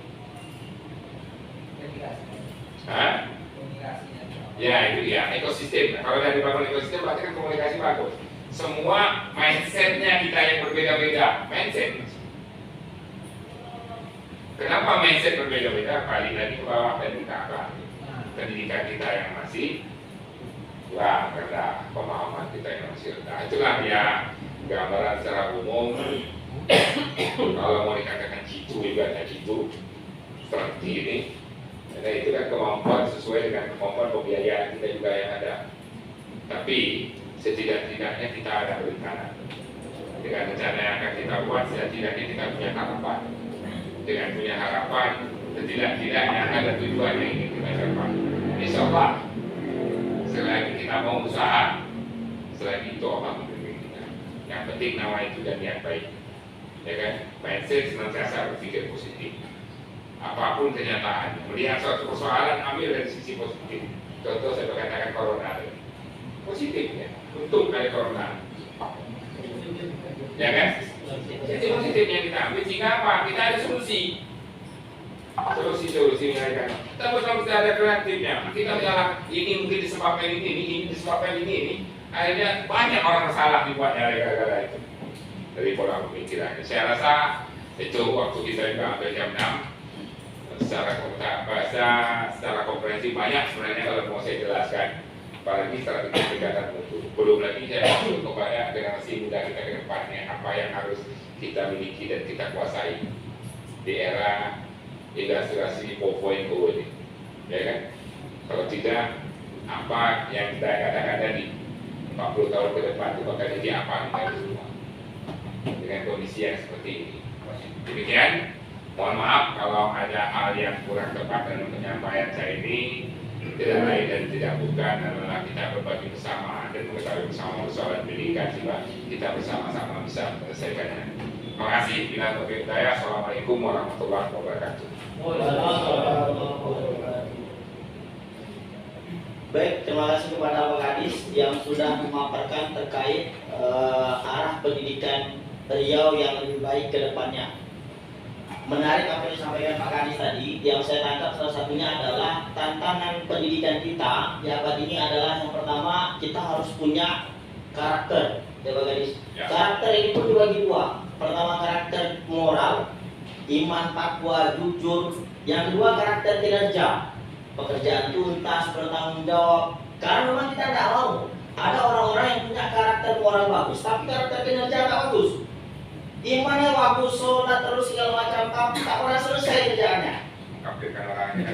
Ya itu ya ekosistem. Kalau dari bangun ekosistem berarti kan komunikasi bagus. Semua mindsetnya kita yang berbeda-beda. Mindset. Kenapa mindset berbeda-beda? Balik lagi ke bawah pendidikan kita yang masih rendah, pemahaman kita yang masih rendah. Itulah ya gambaran secara umum. Kalau mau dikatakan jitu juga ada jitu seperti ini. Karena itu kan kemampuan sesuai dengan kemampuan pembiayaan kita juga yang ada. Tapi setidak-tidaknya kita ada rencana. Dengan rencana yang akan kita buat, setidaknya kita punya harapan. Dengan punya harapan, setidak-tidaknya ada tujuan yang ingin kita capai. Insya Allah, selagi kita mau usaha, selagi itu Allah membimbing kita. Yang penting nama itu dan niat baik. Ya kan? Mindset senantiasa berpikir positif. apapun kenyataan. Melihat suatu persoalan, ambil dari sisi positif. Contoh saya katakan corona, positif ya, untung ada corona, ya kan? Sisi positifnya kita ambil, sehingga apa? Kita ada solusi mereka. Tapi kalau kita ada kreatifnya, kita bilang ini mungkin disebabkan ini disebabkan ini. Akhirnya banyak orang salah dibuatnya gara-gara itu. Dari pola pemikirannya. Saya rasa itu waktu kita juga ambil jam 6 secara komprehensif banyak sebenarnya kalau mau saya jelaskan. Apalagi strategi pendekatan mutu. Belum lagi saya masuk kepada generasi muda kita ke depannya apa yang harus kita miliki dan kita kuasai di era industrialisasi 4.0 ini, ya kan? Kalau tidak, apa yang kita katakan tadi 40 tahun ke depan itu bakal jadi apa kita semua dengan kondisi yang seperti ini. Demikian, mohon maaf kalau ada hal yang kurang tepat dalam penyampaian saya ini. Tidak lain dan tidak bukan adalah kita berbagi bersama dan mengetahui bersama persoalan pendidikan sehingga kita bersama-sama bisa menyelesaikannya. Terima kasih. Bila taufiq hidayah. Assalamualaikum warahmatullahi wabarakatuh. Baik, terima kasih kepada Pak Kadis yang sudah memaparkan terkait arah pendidikan Riau yang lebih baik ke depannya. Menarik apa yang disampaikan Pak Kadis tadi. Yang saya tangkap salah satunya adalah tantangan pendidikan kita di abad ini adalah yang pertama kita harus punya karakter, ya Pak Kadis. Karakter ini pun dibagi dua. Pertama karakter moral, iman, takwa, jujur. Yang kedua karakter kinerja, pekerjaan tuntas, bertanggung jawab. Karena memang kita tidak mau ada orang-orang yang punya karakter moral bagus, tapi karakter kinerja tak bagus. Imannya bagus, sholat terus segala macam, tapi tak pernah selesai kerjaannya. Kapirkan orangnya.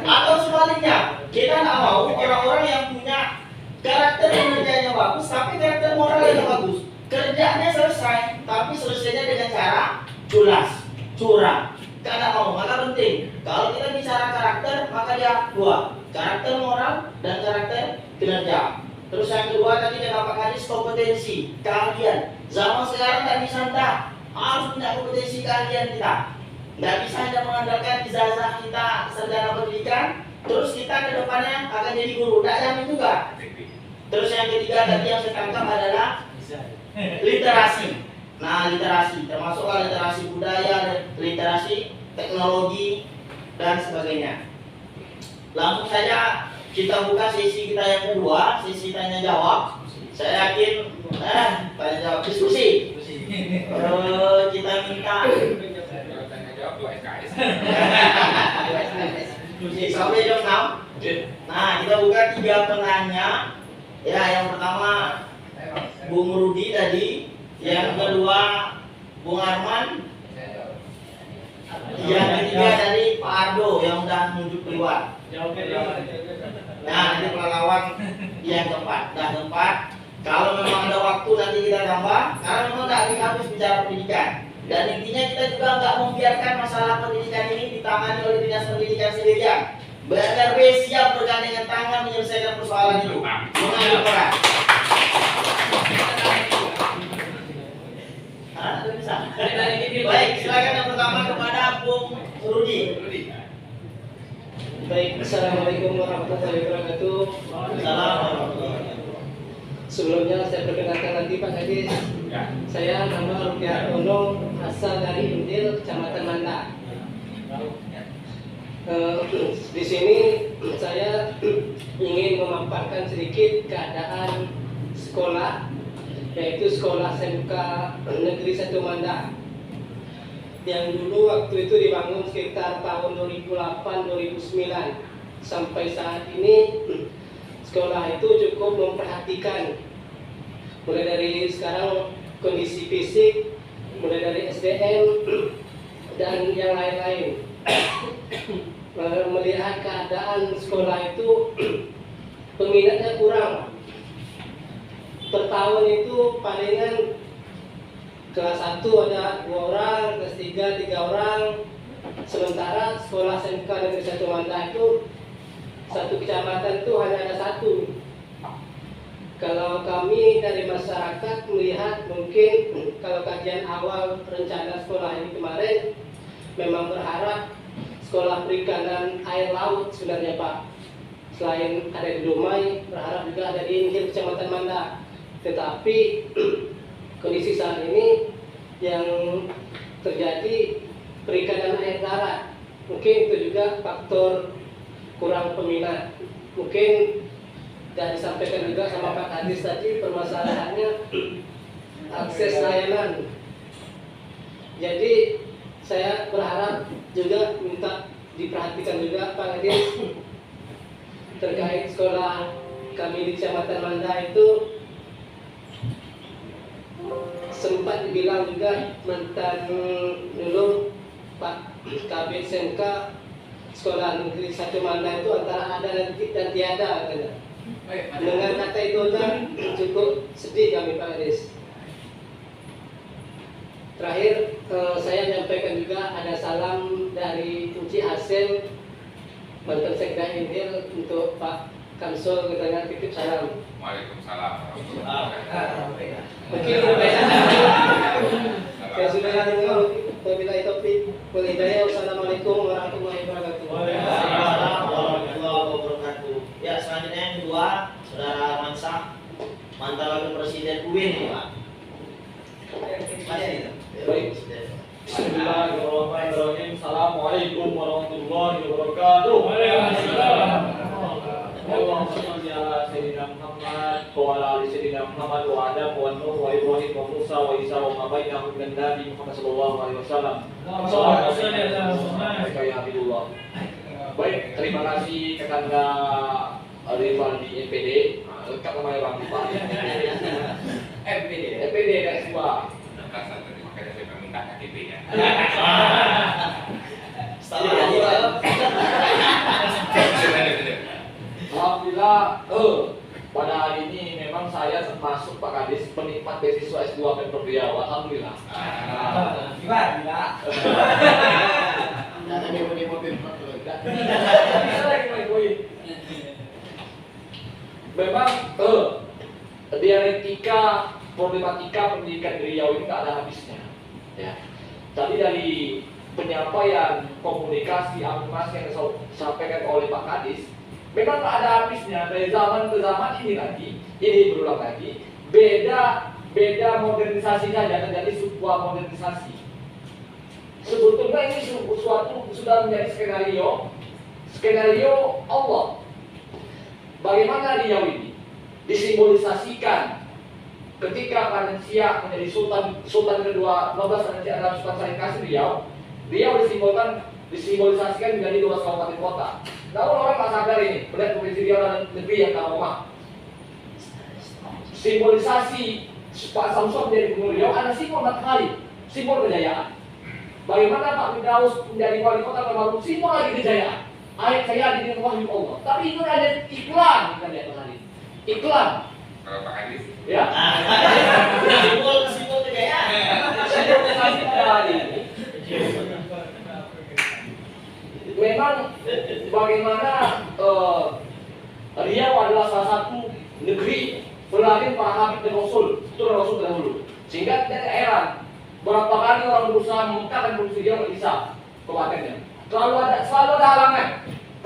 Atau sebaliknya, kita tidak mau orang-orang yang punya karakter kinerjanya bagus, tapi karakter moralnya bagus. Kerjanya selesai, tapi selesainya dengan cara culas, curang. Tidak mau, maka penting. Kalau kita bicara karakter, maka dia dua, karakter moral dan karakter kinerja. Terus yang kedua tadi kata Pak Kadis, kompetensi, keahlian. Zaman sekarang tidak bisa entah, harus punya kompetensi keahlian kita. Tidak bisa hanya mengandalkan ijazah kita sarjana pendidikan, terus kita ke depannya akan jadi guru. Tidak jamin juga. Terus yang ketiga tadi yang saya tangkap adalah literasi. Nah, literasi termasuklah literasi budaya, literasi teknologi dan sebagainya. Langsung saja kita buka sesi kita yang kedua, sesi tanya jawab. Saya yakin tanya jawab diskusi. Kita minta Tanya jawab 2 SKS. sampai jam 6. Nah, kita buka 3 penanya. Ya, yang pertama Bung Rudi tadi, yang kedua Bung Arman, yang ketiga dari Pak Ardo yang udah nunjuk keluar. Nah, nanti pelalawan yang keempat. Nah, keempat, kalau memang ada waktu nanti kita tambah, karena memang tidak habis bicara pendidikan. Dan intinya kita juga nggak membiarkan masalah pendidikan ini ditangani oleh dinas pendidikan sendirian. BNRB siap bergandengan tangan menyelesaikan persoalan itu. Mengambil peran. Baik, silakan yang pertama kepada Bung Rudi. Baik, assalamualaikum warahmatullahi wabarakatuh. Assalamualaikum. Sebelumnya saya perkenalkan nanti Pak Kadis. Saya nama Ruki Hartono, asal dari Indil, Kecamatan Manda. Di sini saya ingin memaparkan sedikit keadaan sekolah, yaitu sekolah SMK Negeri 1 Manda. Yang dulu waktu itu dibangun sekitar tahun 2008-2009. Sampai saat ini sekolah itu cukup memperhatikan mulai dari sekarang kondisi fisik, mulai dari SDM dan yang lain-lain. Melihat keadaan sekolah itu peminatnya kurang. Per tahun itu palingan kelas 1 ada 2 orang, kelas 3 3 orang. Sementara sekolah SMK Negeri 1 Manda itu satu kecamatan itu hanya ada 1. Kalau kami dari masyarakat melihat mungkin kalau kajian awal rencana sekolah ini kemarin memang berharap sekolah perikanan air laut sebenarnya Pak. Selain ada di Dumai, berharap juga ada di Inhil Kecamatan Manda. Tetapi kondisi saat ini yang terjadi perikanan air darat. Mungkin itu juga faktor kurang peminat. Mungkin dan disampaikan juga sama Pak Kadis tadi permasalahannya akses layanan. Jadi saya berharap juga minta diperhatikan juga Pak Kadis terkait sekolah kami di Kecamatan Manda itu sempat dibilang juga mantan dulu Pak Kabit SMK sekolah negeri 1 Manda itu antara ada dan tiada katanya. Dengan kata itu cukup sedih kami Pak Kadis. Terakhir saya menyampaikan juga ada salam dari Uci Hasil mantan Sekda Inhil untuk Pak Kamsul katanya titip salam. Waalaikumsalam warahmatullahi wabarakatuh. Mungkin saya sudah dengar wabillahi taufiq wal hidayah. Wassalamualaikum warahmatullahi wabarakatuh. Waalaikumsalam warahmatullahi wabarakatuh. Ya, selanjutnya yang kedua, Saudara Mansah, mantan Wakil Presiden UIN nih Pak. Masih itu. Baik. Bismillahirrahmanirrahim. Assalamualaikum warahmatullahi wabarakatuh. Waalaikumsalam. Allahumma shalli ala sayyidina Muhammad wa ala ali sayyidina Muhammad wa Adam wa Nuh wa Ibrahim wa Musa wa Isa wa ma bainahum min Nabi Muhammad sallallahu alaihi wasallam. Allahumma shalli ala Muhammad wa ala Baik, terima kasih kepada rival di NPD. Lengkap namanya Bang Pak. NPD dan semua. Kasar tadi makanya saya minta KTP-nya. Alhamdulillah, pada hari ini memang saya termasuk Pak Kadis penikmat beasiswa S2 Pemprov Riau. Alhamdulillah. Gimana? Memang dialektika problematika pendidikan di Riau ini tak ada habisnya. Ya. Tadi dari penyampaian komunikasi afirmasi yang disampaikan oleh Pak Kadis, memang tak ada habisnya dari zaman ke zaman ini berulang lagi. Beda modernisasi saja terjadi sebuah modernisasi. Sebetulnya ini suatu sudah menjadi skenario Allah. Bagaimana Riau ini disimbolisasikan ketika Panitia menjadi Sultan kedua 12 Panitia dalam Sultan Said Kasih Riau disimbolisasikan menjadi 12 kabupaten kota. Namun orang tak sadar ini, melihat provinsi Riau dan negeri yang tak lemah. Simbolisasi Pak Samsul menjadi gubernur Riau ada simbol matahari, simbol kejayaan. Bagaimana Pak Firdaus menjadi wali kota terbaru, simbol lagi kejayaan. Ayat saya di wahyu Allah. Tapi itu ada iklan kita lihat tadi. Iklan. Kalau Pak Kadis, Ya. Simbol kejayaan. Simbolisasi tadi. Memang bagaimana Riau adalah salah satu negeri berlahir para habib dan rasul, itu rasul dahulu. Sehingga tidak heran berapa kali orang berusaha memecahkan provinsi Riau tidak bisa kabupatennya. Selalu ada halangan.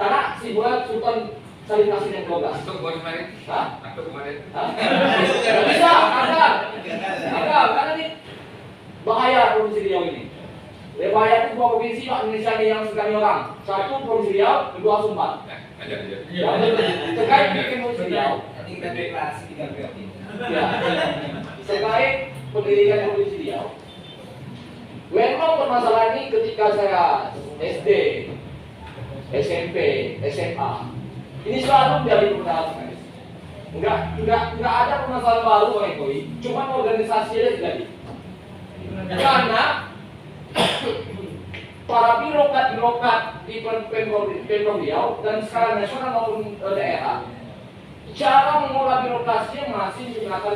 Karena simbolnya Sultan Said Kasih yang 12. untuk kemarin, Hah? untuk kemarin, Tidak bisa, gagal. Karena ini bahaya provinsi Riau ini. Bahaya itu dua provinsi Pak Indonesia ini yang sekali orang. Satu provinsi Riau, kedua Sumbar. aja. Terkait bikin provinsi Riau. Ya. Terkait pendidikan provinsi Riau. Memang permasalahan ini ketika saya SD, SMP, SMA, ini selalu menjadi permasalahan. Enggak ada permasalahan baru Bang Eko. Cuma organisasi aja terjadi. Karena para birokrat di Pemprov Riau dan sekarang nasional maupun daerah, cara mengolah birokrasi masih menggunakan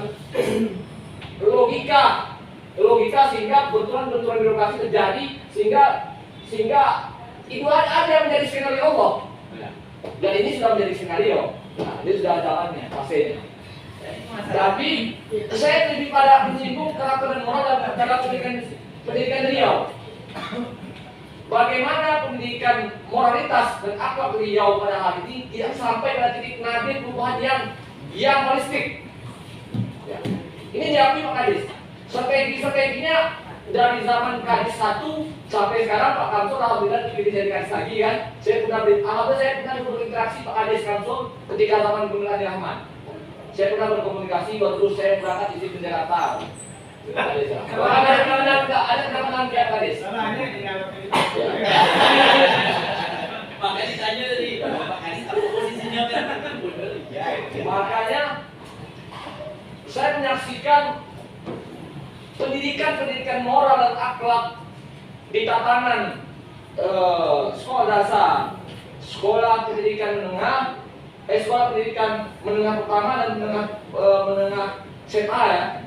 logika sehingga benturan birokrasi terjadi sehingga itu ada yang menjadi skenario Allah. Dan ini sudah menjadi skenario. Nah, ini sudah jalannya, fasenya. Tapi saya lebih pada menyinggung karakter dan moral dan cara pendidikan Riau. bagaimana pendidikan moralitas dan akhlak Riau pada hari ini tidak sampai pada titik nadir perubahan yang holistik. Ya. Ini diakui Pak Kadis. Strategi-strateginya dari zaman Kadis 1 sampai sekarang Pak Kamsul alhamdulillah dipilih jadi Kadis lagi kan. Alhamdulillah saya pernah berinteraksi Pak Kadis Kamsul ketika zaman Gubernur Adi Rahman. Saya pernah berkomunikasi waktu saya berangkat di sini Jakarta. Ada kenangan pihak Kadis. Makanya ditanya tadi, Pak Kadis apa posisinya kan? Makanya saya menyaksikan pendidikan moral dan akhlak di tatanan sekolah dasar, sekolah pendidikan menengah, sekolah pendidikan menengah pertama dan menengah SMA ya,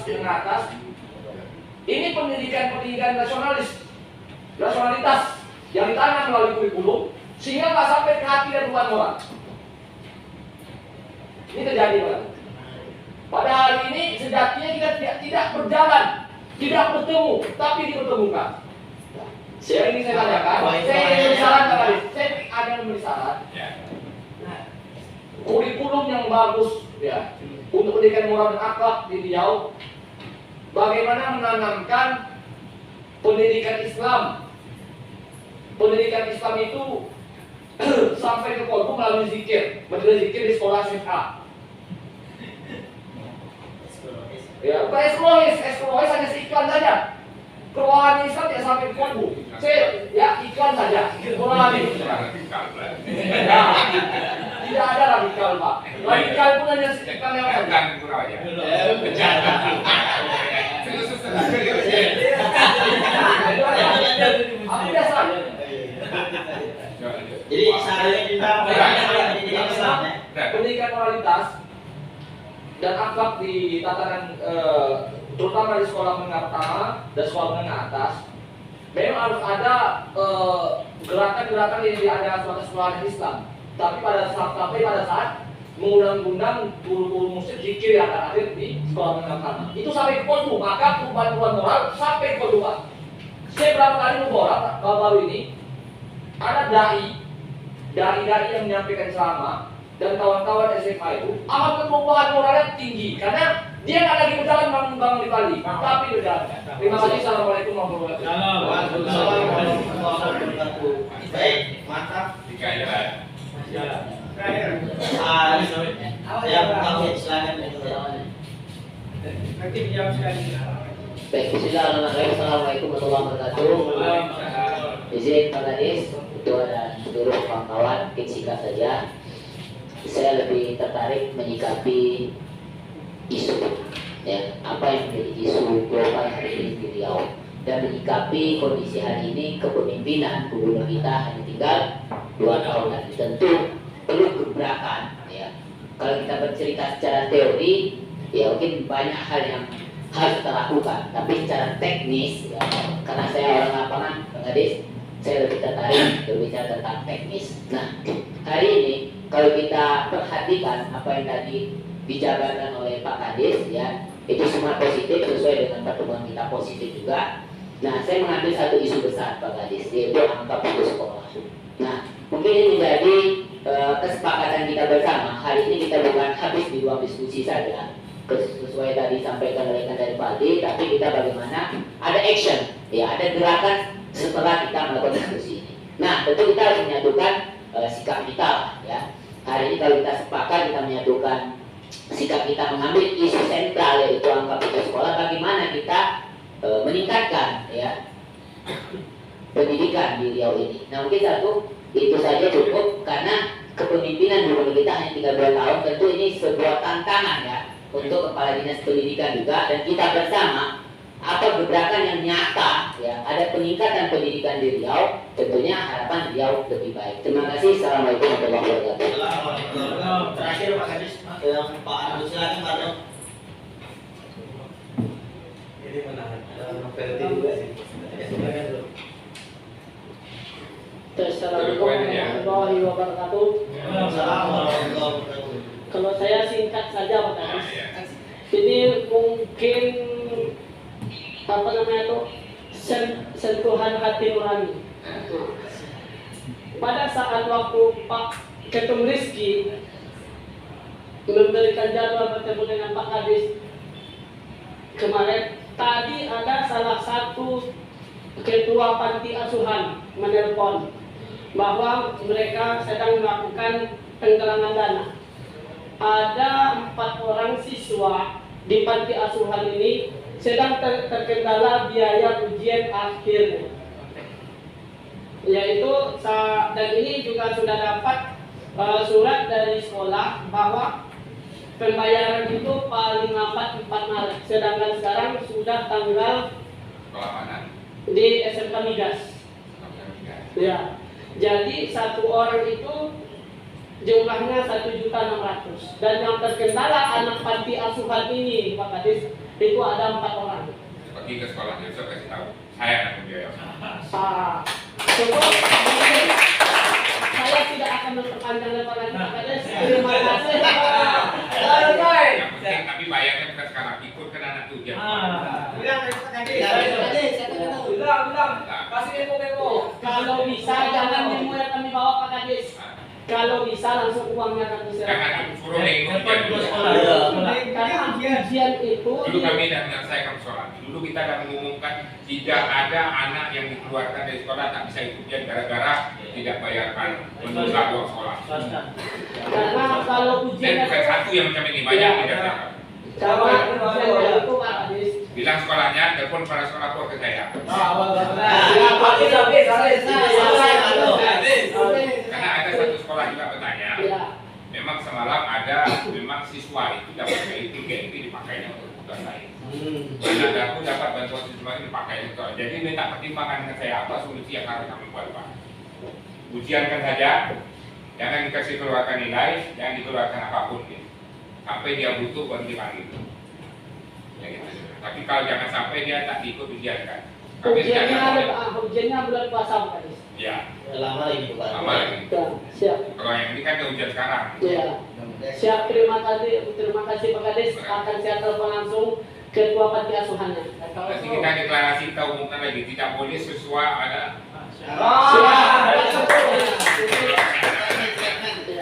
menengah atas. Ini pendidikan nasionalitas yang ditanam melalui kurikulum sehingga nggak sampai ke hati dan bukan orang. Ini terjadi Pak. Pada hari ini sejatinya kita tidak berjalan, tidak bertemu, tapi dipertemukan. Saya ingin saya tanyakan, saya ingin bersaran Pak Kadis, saya ada yang bersaran. Kurikulum yang bagus ya untuk pendidikan moral dan akhlak di Riau, bagaimana menanamkan pendidikan Islam. Pendidikan Islam itu sampai ke kolbu melalui zikir, majelis zikir di sekolah SMA. Ya, bukan ekskluis hanya seiklan saja. Kerohanian Islam tidak sampai ke kolbu. Saya ya iklan saja. Kurang tidak ada radikal Pak. Radikal pun hanya seiklan lewat saja. Aku biasa. Jadi sarannya kita pendidikan Islam ya. Pendidikan moralitas dan akhlak di tatanan terutama di sekolah menengah pertama dan sekolah menengah atas memang harus ada gerakan-gerakan yang diadakan suatu sekolah Islam. Tapi sampai pada saat mengundang-undang guru-guru musik zikir yang akan hadir di sekolah menengah pertama itu sampai ke kolbu, maka perubahan moral sampai ke kolbu Pak. Saya berapa kali memborak baru ini ada dai yang menyampaikan ceramah dan kawan-kawan SMA itu akan perubahan moralnya tinggi karena dia nggak lagi berjalan bangun di Bali, tapi berjalan. Terima kasih. Assalamualaikum warahmatullahi wabarakatuh. Waalaikumsalam warahmatullahi wabarakatuh. Baik, mantap. Ya, Pak, silakan. Nanti dijawab sekali. Baik, bismillahirrahmanirrahim. Assalamualaikum warahmatullahi wabarakatuh. Izin Pak Kadis, Ketua dan seluruh kawan-kawan, mungkin singkat saja. Saya lebih tertarik menyikapi isu, ya, apa yang menjadi isu global hari ini di Riau, dan menyikapi kondisi hari ini kepemimpinan gubernur kita hanya tinggal 2 tahun lagi. Tentu perlu gebrakan, ya. Kalau kita bercerita secara teori, ya mungkin banyak hal yang harus kita lakukan, tapi secara teknis, ya, karena saya orang lapangan, Pak Kadis, saya lebih tertarik berbicara tentang teknis. Nah, hari ini kalau kita perhatikan apa yang tadi dijabarkan oleh Pak Kadis, ya, itu semua positif sesuai dengan pertemuan kita positif juga. Nah, saya mengambil satu isu besar Pak Kadis, yaitu angka putus sekolah. Nah, mungkin ini menjadi kesepakatan kita bersama. Hari ini kita bukan habis di ruang diskusi saja, sesuai tadi sampaikan oleh dari Pak, tapi kita bagaimana ada action, ya, ada gerakan setelah kita melakukan diskusi ini. Nah, tentu kita harus menyatukan sikap kita, ya. Hari ini kalau kita sepakat, kita menyatukan sikap kita mengambil isu sentral yaitu angka putus sekolah, bagaimana kita meningkatkan, ya, pendidikan di Riau ini. Nah, mungkin itu saja cukup karena kepemimpinan gubernur kita hanya 3 tahun. Tentu ini sebuah tantangan, ya, untuk kepala dinas pendidikan juga, dan kita bersama apa gebrakan yang nyata, ya, ada peningkatan pendidikan di Riau, tentunya harapan Riau lebih baik. Terima kasih. Assalamualaikum warahmatullahi wabarakatuh. Assalamualaikum. Terakhir Pak Kadis, Pak Ardo, silakan Pak Ardo. Ini menahan novelty juga sih. Silakan dulu. Assalamualaikum warahmatullahi wabarakatuh. Assalamualaikum warahmatullahi wabarakatuh. Kalau saya singkat saja Pak Kadis. Jadi mungkin apa namanya tuh, sentuhan hati nurani. Pada saat waktu Pak Ketum Rizky memberikan jadwal bertemu dengan Pak Kadis kemarin, tadi ada salah satu ketua panti asuhan menelpon bahwa mereka sedang melakukan penggalangan dana. Ada 4 orang siswa di panti asuhan ini sedang terkendala biaya ujian akhir, yaitu dan ini juga sudah dapat surat dari sekolah bahwa pembayaran itu paling lambat 4 Maret, sedangkan sekarang sudah tanggal di SMK Migas. Ya, jadi satu orang itu jumlahnya 1.600.000 dan yang terkendala anak panti asuhan ini Pak Kadis itu ada 4 orang. Pergi ke sekolah besok kasih tahu saya akan membiayai. Saya tidak akan memperpanjang lebar lagi Pak Kadis. Terima kasih. Yang penting tapi bayarnya bukan sekarang, ikut kan anak ujian. Bilang, kasih memo. Kalau bisa jangan memo yang kami bawa Pak Kadis. Kalau bisa langsung uangnya kami serahkan. Jangan suruh ikut ujian dulu. Karena ujian itu Dulu kami tidak menyelesaikan sekolah. Dulu kita akan mengumumkan tidak ada anak yang dikeluarkan dari sekolah tak bisa ikut ujian gara-gara tidak bayarkan menunggak uang sekolah. karena kalau Dan ujiannya bukan satu yang macam ini, banyak yang tidak dapat. sama ujiannya itu Pak Kadis. Bilang sekolahnya, telepon para sekolah keluar ke saya. Karena ada satu sekolah juga bertanya, Ya. memang semalam ada memang siswa itu dapat GIP dipakainya untuk tugas lain. Dan ada pun dapat bantuan siswa ini dipakai untuk. Jadi minta pertimbangan dengan saya apa solusi yang harus kami buat Pak. Ujiankan saja, jangan dikasih keluarkan nilai, jangan dikeluarkan apapun gitu. Sampai dia butuh baru dipanggil. Ya, gitu. Tapi kalau jangan sampai dia tak ikut ujiankan. Ujiannya bulan puasa Pak Kadis. Ya, Lama lagi Pak. lama lagi. Ya, siap. Kalau yang ini kan ujian sekarang. Ya. Siap, terima kasih Pak Kadis. Akan saya telepon langsung ketua panti asuhannya. Nanti kita deklarasi, kita umumkan lagi, tidak boleh siswa ada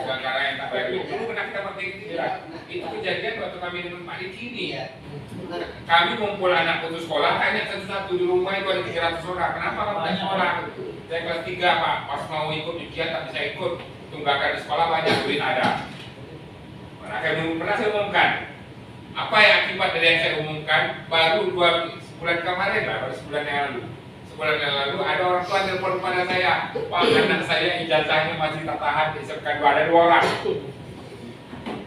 gara-gara yang tak bayar duit. Dulu pernah kita pakai gitu ya. Itu kejadian waktu kami dengan Pak Diki ini. Kami kumpul anak putus sekolah, tanya satu-satu di rumah itu ada 300 orang. Kenapa kamu tak sekolah? Saya kelas 3 Pak, pas mau ikut ujian tak bisa ikut. Tunggakan di sekolah banyak, duit ada. Pernah saya umumkan. Apa yang akibat dari yang saya umumkan? Baru 2 bulan kemarin lah, baru sebulan yang lalu. Sebulan yang lalu ada orang tua telepon pada saya, Pak, anak saya ijazahnya masih tak tahan di SMK 2, ada 2 orang.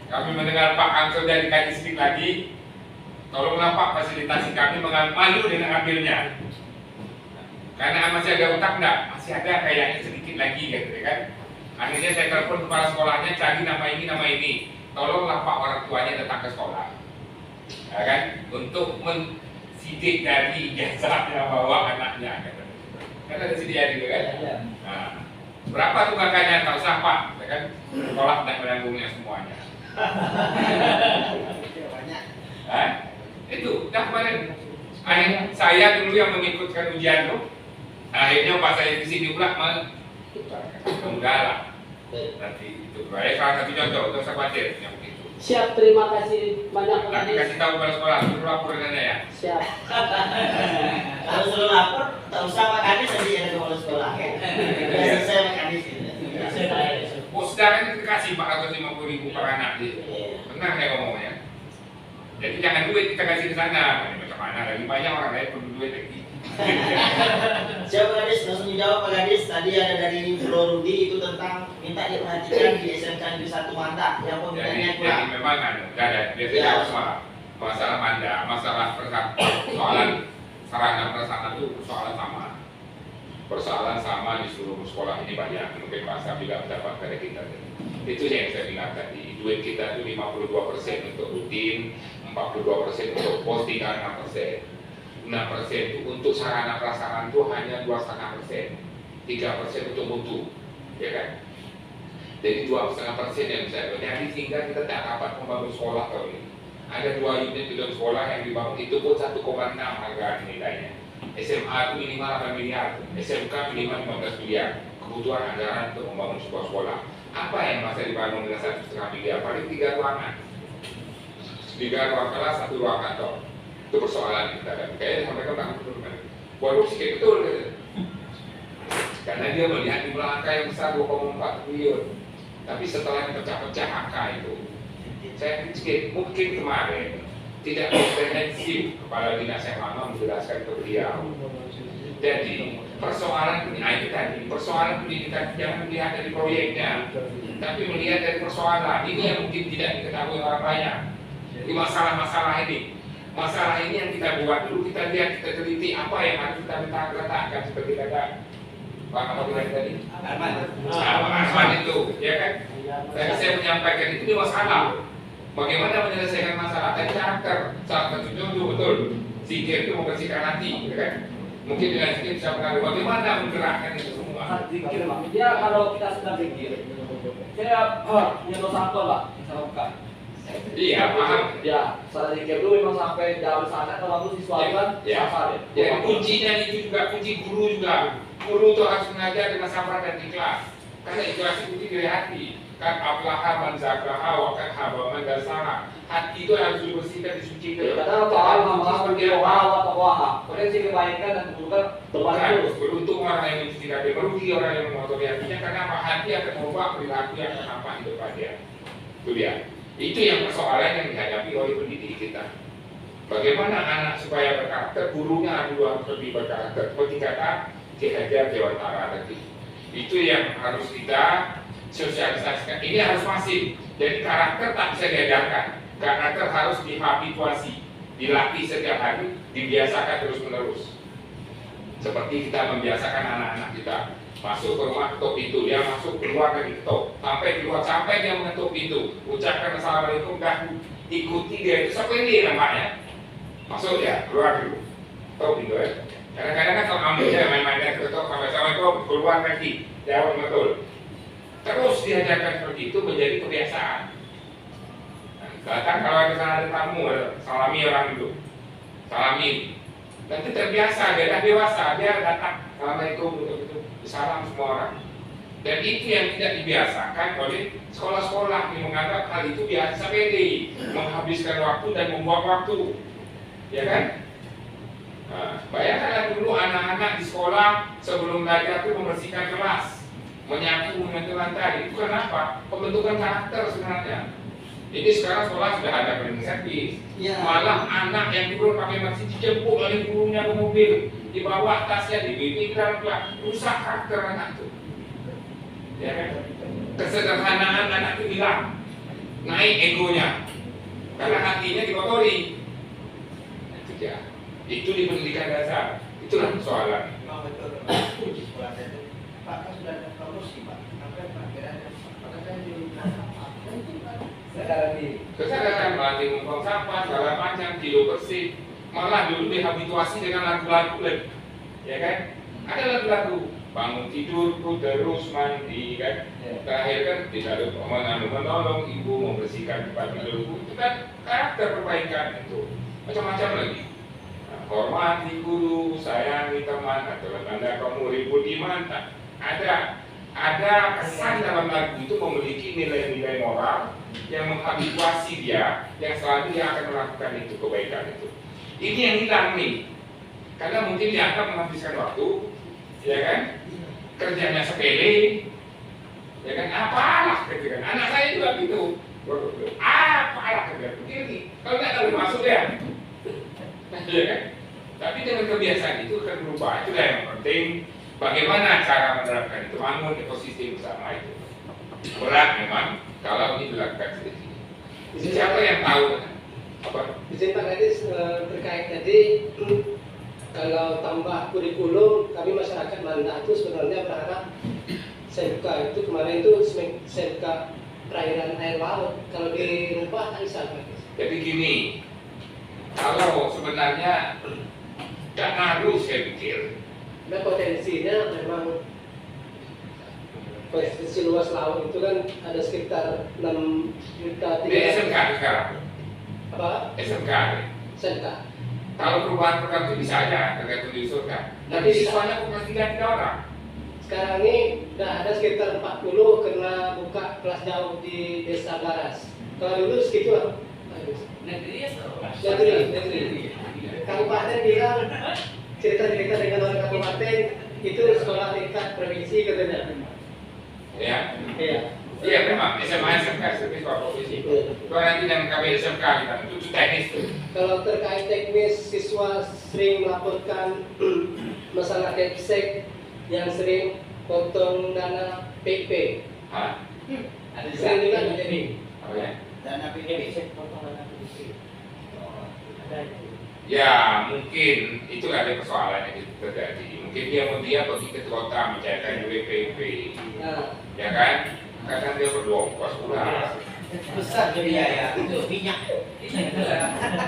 Kami mendengar Pak Kamsul dari Kadisdik lagi, tolonglah Pak fasilitasi kami, malu dengan ambilnya. Karena masih ada utang enggak? Masih ada kayaknya sedikit lagi gitu kan. Akhirnya saya telepon kepala sekolahnya, cari nama ini. Tolonglah Pak orang tuanya datang ke sekolah. Ya kan? Untuk mensidik dari ijazahnya bawa anaknya gitu. Kan ada sidik juga kan? Nah, berapa tunggakannya? Tak usah Pak, ya kan? Sekolah tidak menanggungnya semuanya. Itu dah kemarin. Saya dulu yang mengikutkan ujian tuh. Akhirnya pas saya di sini pula menggalang. Nanti itu. Baik, salah satu contoh untuk saya khawatir yang begitu. Siap, terima kasih banyak Pak Nanti Kadis. kasih tahu pada sekolah, suruh laporannya ya. Siap. Kalau suruh lapor, tak usah Pak Kadis aja yang ada sekolah. Biar selesai Pak Kadis. Posda kan kita kasih 450.000 per anak gitu. Benar ya ngomongnya. Jadi jangan duit kita kasih ke sana. Macam mana lagi banyak orang lain perlu duit lagi. Siap Pak Kadis, langsung dijawab Pak Kadis. Tadi ada dari Bro Rudi itu tentang minta diperhatikan di SMK Negeri 1 Manda yang pembinaannya Jadi kurang. memang kan, biasanya masalah manda, masalah soalan sarana prasarana itu persoalan sama. Persoalan sama di seluruh sekolah ini banyak, mungkin Pak Sam juga mendapat dari kita. Itu yang saya bilang tadi, duit kita itu 52% untuk rutin, 42% untuk pos, 6%. 6% itu untuk sarana prasarana itu hanya 2,5%, 3% untuk mutu, ya kan? Jadi 2,5% yang saya jadi sehingga kita tak dapat membangun sekolah tahun ini. Ada 2 unit gedung sekolah yang dibangun itu pun 1,6 harga nilainya. SMA itu minimal 8 miliar, SMK minimal 15 miliar. Kebutuhan anggaran untuk membangun sebuah sekolah. Apa yang masa dibangun dengan 1,5 miliar? Paling 3 ruangan. 3 ruang kelas, 1 ruang kantor. Itu persoalan kita kan. Kayaknya mereka nggak betul kan. Waduh sih kayak betul gitu. Karena dia melihat di angka yang besar 2,4 triliun. Tapi setelah dipecah-pecah angka itu, saya pikir mungkin kemarin tidak komprehensif kepala dinas yang lama menjelaskan ke beliau. Jadi persoalan itu tadi, persoalan pendidikan jangan melihat dari proyeknya, tapi melihat dari persoalan ini yang mungkin tidak diketahui orang banyak. Di masalah-masalah ini, masalah ini yang kita buat dulu, kita lihat, kita teliti apa yang harus kita letakkan seperti kata Pak Kapolri tadi. Arman itu, ya kan? Saya menyampaikan itu masalah. Bagaimana menyelesaikan masalah tadi karakter, salah satu contoh betul. Zikir itu membersihkan hati, ya kan? Mungkin dengan zikir bisa mengaruhi. Bagaimana menggerakkan itu semua? Zikir, Pak. Ya kalau kita sedang zikir, saya yang sampai Pak, misalkan. Iya, paham. Ya, saya zikir dulu memang sampai jauh sana kalau aku siswakan safar ya. Jadi kuncinya itu juga kunci guru juga. Guru itu harus mengajar dengan sabar dan ikhlas. Karena ikhlas itu dari hati. Kan aflaha man zakaha wa kan haba man dasaha. Hati itu harus dibersihkan, disucikan. Karena Allah seperti Allah atau Allah. Potensi kebaikan dan keburukan Bukan, beruntung orang yang mencuci hati, merugi orang yang mengotori hatinya karena hati akan mengubah perilaku yang akan nampak di depan dia. Itu dia. Itu yang persoalan yang dihadapi oleh pendidik kita. Bagaimana anak supaya berkarakter, gurunya harus lebih berkarakter. Seperti kata Ki Hajar Dewantara tadi. Itu yang harus kita sosialisasikan. Ini harus masif. Jadi karakter tak bisa diajarkan. Karakter harus dihabituasi, dilatih setiap hari, dibiasakan terus-menerus. Seperti kita membiasakan anak-anak kita masuk ke rumah ketuk pintu, dia masuk keluar lagi ketuk, sampai keluar sampai dia mengetuk pintu, ucapkan assalamualaikum dah, ikuti dia itu sampai ini nampaknya. Masuk ya, keluar dulu, ketuk pintu ya. Kadang-kadang kan kalau ambilnya main-main ketuk sampai assalamualaikum, keluar lagi, jawab betul. Terus diajarkan seperti itu menjadi kebiasaan. Datang kalau ada tamu, salami orang itu, salami. Nanti terbiasa, dia dah dewasa, dia datang, assalamualaikum, gitu, salam semua orang. Dan itu yang tidak dibiasakan oleh sekolah-sekolah yang menganggap hal itu biasa pede, menghabiskan waktu dan membuang waktu, ya kan? Nah, bayangkanlah dulu anak-anak di sekolah sebelum belajar itu membersihkan kelas, menyapu, menyentuh lantai. Itu kenapa? Pembentukan karakter sebenarnya. Ini sekarang sekolah sudah ada cleaning service. Malah anak yang dulu pakai masih dijemput oleh gurunya ke mobil, dibawa tasnya di bibi ke dalam kelas, rusak karakter anak itu. Ya kan? Kesederhanaan anak itu hilang, naik egonya, karena hatinya dikotori. Itu dia. Itu di pendidikan dasar. Itulah persoalan. Pak, kan sudah ada promosi, Pak. Apa yang Pak kira-kira? Apakah saya Kesadaran melatih membuang sampah, segala macam, tidur bersih. Malah dulu dihabituasi dengan lagu-lagu, ya kan? Ada lagu-lagu, bangun tidurku terus mandi, kan? Terakhir kan tidak ada menolong ibu membersihkan tempat tidurku. Itu kan karakter perbaikan itu. Macam-macam lagi. Nah, hormati guru, sayangi teman, atau tanda kamu ribut di mana? Ada kesan dalam lagu itu memiliki nilai-nilai moral yang menghabituasi dia, yang selalu dia akan melakukan itu kebaikan itu. Ini yang hilang nih, karena mungkin dianggap menghabiskan waktu, ya kan? Kerjanya sepele, ya kan? Apalah gitu kan? Anak saya juga gitu. Apalah kerja begini? Kalau nggak tahu masuk ya, ya kan? Tapi dengan kebiasaan itu akan berubah. Itu yang penting. Bagaimana cara menerapkan itu, bangun ekosistem bersama itu. Berat memang kalau ini dilakukan sendiri. Siapa yang tahu? Apa? Izin Pak Kadis terkait tadi, kalau tambah kurikulum, kami masyarakat Manda itu sebenarnya berharap SMK itu kemarin itu SMK perairan air laut. Kalau dirubah bisa Pak. Jadi gini, kalau sebenarnya tidak harus saya pikir. Dan potensinya memang potensi luas laut itu kan ada sekitar 6 juta Ini SMK sekarang. apa? SMK. SMK. Kalau perubahan program itu bisa aja tergantung diusulkan. Tapi siswanya bukan 3 orang. Sekarang ini udah ada sekitar 40 kena buka kelas jauh di Desa Baras. Kalau dulu segitu lah. Negeri. Kabupaten bilang cerita-cerita dengan orang kabupaten itu sekolah tingkat provinsi katanya. Ya. Iya. Iya memang SMA SMK seperti sekolah provinsi. Kalau nanti dengan KB SMK kita itu teknis tuh. Kalau terkait teknis, siswa sering melaporkan masalah kepsek yang sering potong dana PP. Hah? Sering juga terjadi. Apa ya? Dana PDB. Ya mungkin itu ada persoalan yang terjadi. Mungkin dia pergi ke kota mencairkan UPP, Nah, ya kan? Kadang dia perlu ongkos pula. Besar biaya untuk minyak.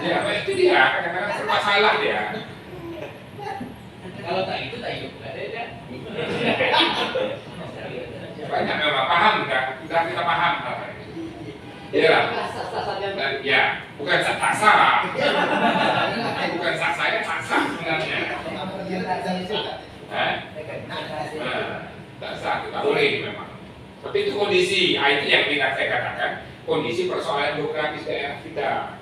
Ya, itu dia. Kadang-kadang serba salah dia. Kalau tak itu tak hidup. Banyak memang paham kan? Sudah kita paham hal ini. Iya lah. sah-sah saja. Dan ya, bukan saksa. Bukan saksa, ya saksa sebenarnya. Hah? Tak sah, kita boleh memang. Tapi itu kondisi, itu yang saya katakan, kondisi persoalan geografis daerah kita.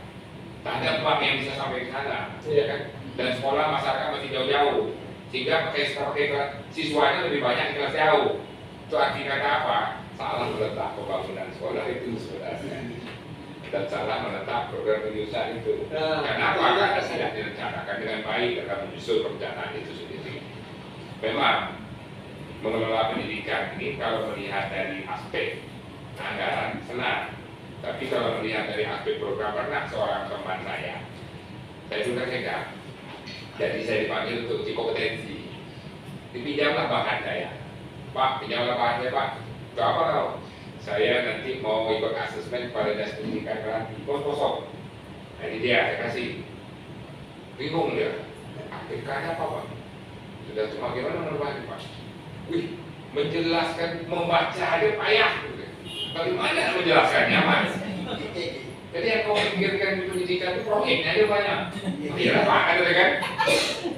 Tak ada bank yang bisa sampai ke sana, ya kan? Dan sekolah masyarakat masih jauh-jauh, sehingga pakai siswanya lebih banyak di kelas jauh. Itu artinya apa? Salah meletak pembangunan sekolah itu sebenarnya, dan salah meletak program penyusunan itu. Karena apa? Karena tidak direncanakan dengan baik dalam menyusun perencanaan itu sendiri. Memang mengelola pendidikan ini kalau melihat dari aspek anggaran senang, tapi kalau melihat dari aspek program, pernah seorang teman saya sudah cegah, jadi saya dipanggil untuk uji kompetensi. Dipinjamlah bahan saya, Pak, pinjamlah bahan saya Pak. Untuk apa kau? Saya nanti mau ikut asesmen pada dinas pendidikan nanti, kosong. Nah ini dia, saya kasih. Bingung dia, aplikasinya apa Pak? Sudah cuma gimana menurut Pak? Wih, menjelaskan, membaca aja payah. Bagaimana menjelaskannya Mas? Jadi yang kau pikirkan di pendidikan itu proyeknya aja banyak. Iya Pak, ada kan?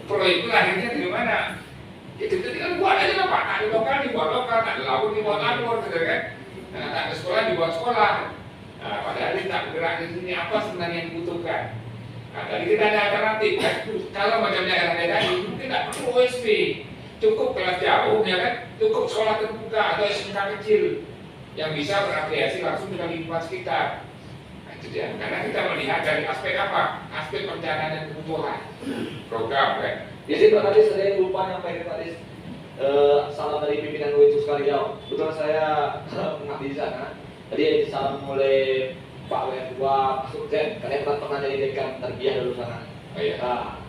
Proyek itu lahirnya dari mana? Ya kita tinggal buat aja lah Pak, ada lokal dibuat lokal, ada labur dibuat labur, gitu kan? Nah, ada sekolah dibuat sekolah. Nah, padahal kita bergerak di sini apa sebenarnya yang dibutuhkan? Nah, tadi kita ada alternatif kan? Kalau macamnya ada tadi, mungkin tidak perlu OSP, cukup kelas jauh, ya kan? Cukup sekolah terbuka atau SMK kecil yang bisa berafiliasi langsung dengan lingkungan sekitar. Nah, itu dia. Karena kita melihat dari aspek apa? Aspek perencanaan dan kebutuhan program kan? Di situ tadi saya lupa nyampaikan tadi salam dari pimpinan UITU sekalian. Betul saya mengabdi di sana. Tadi salam oleh Pak WN2 masuk Z. Kalian pernah jadi dekan terbiah dulu sana. Oh iya. Nah,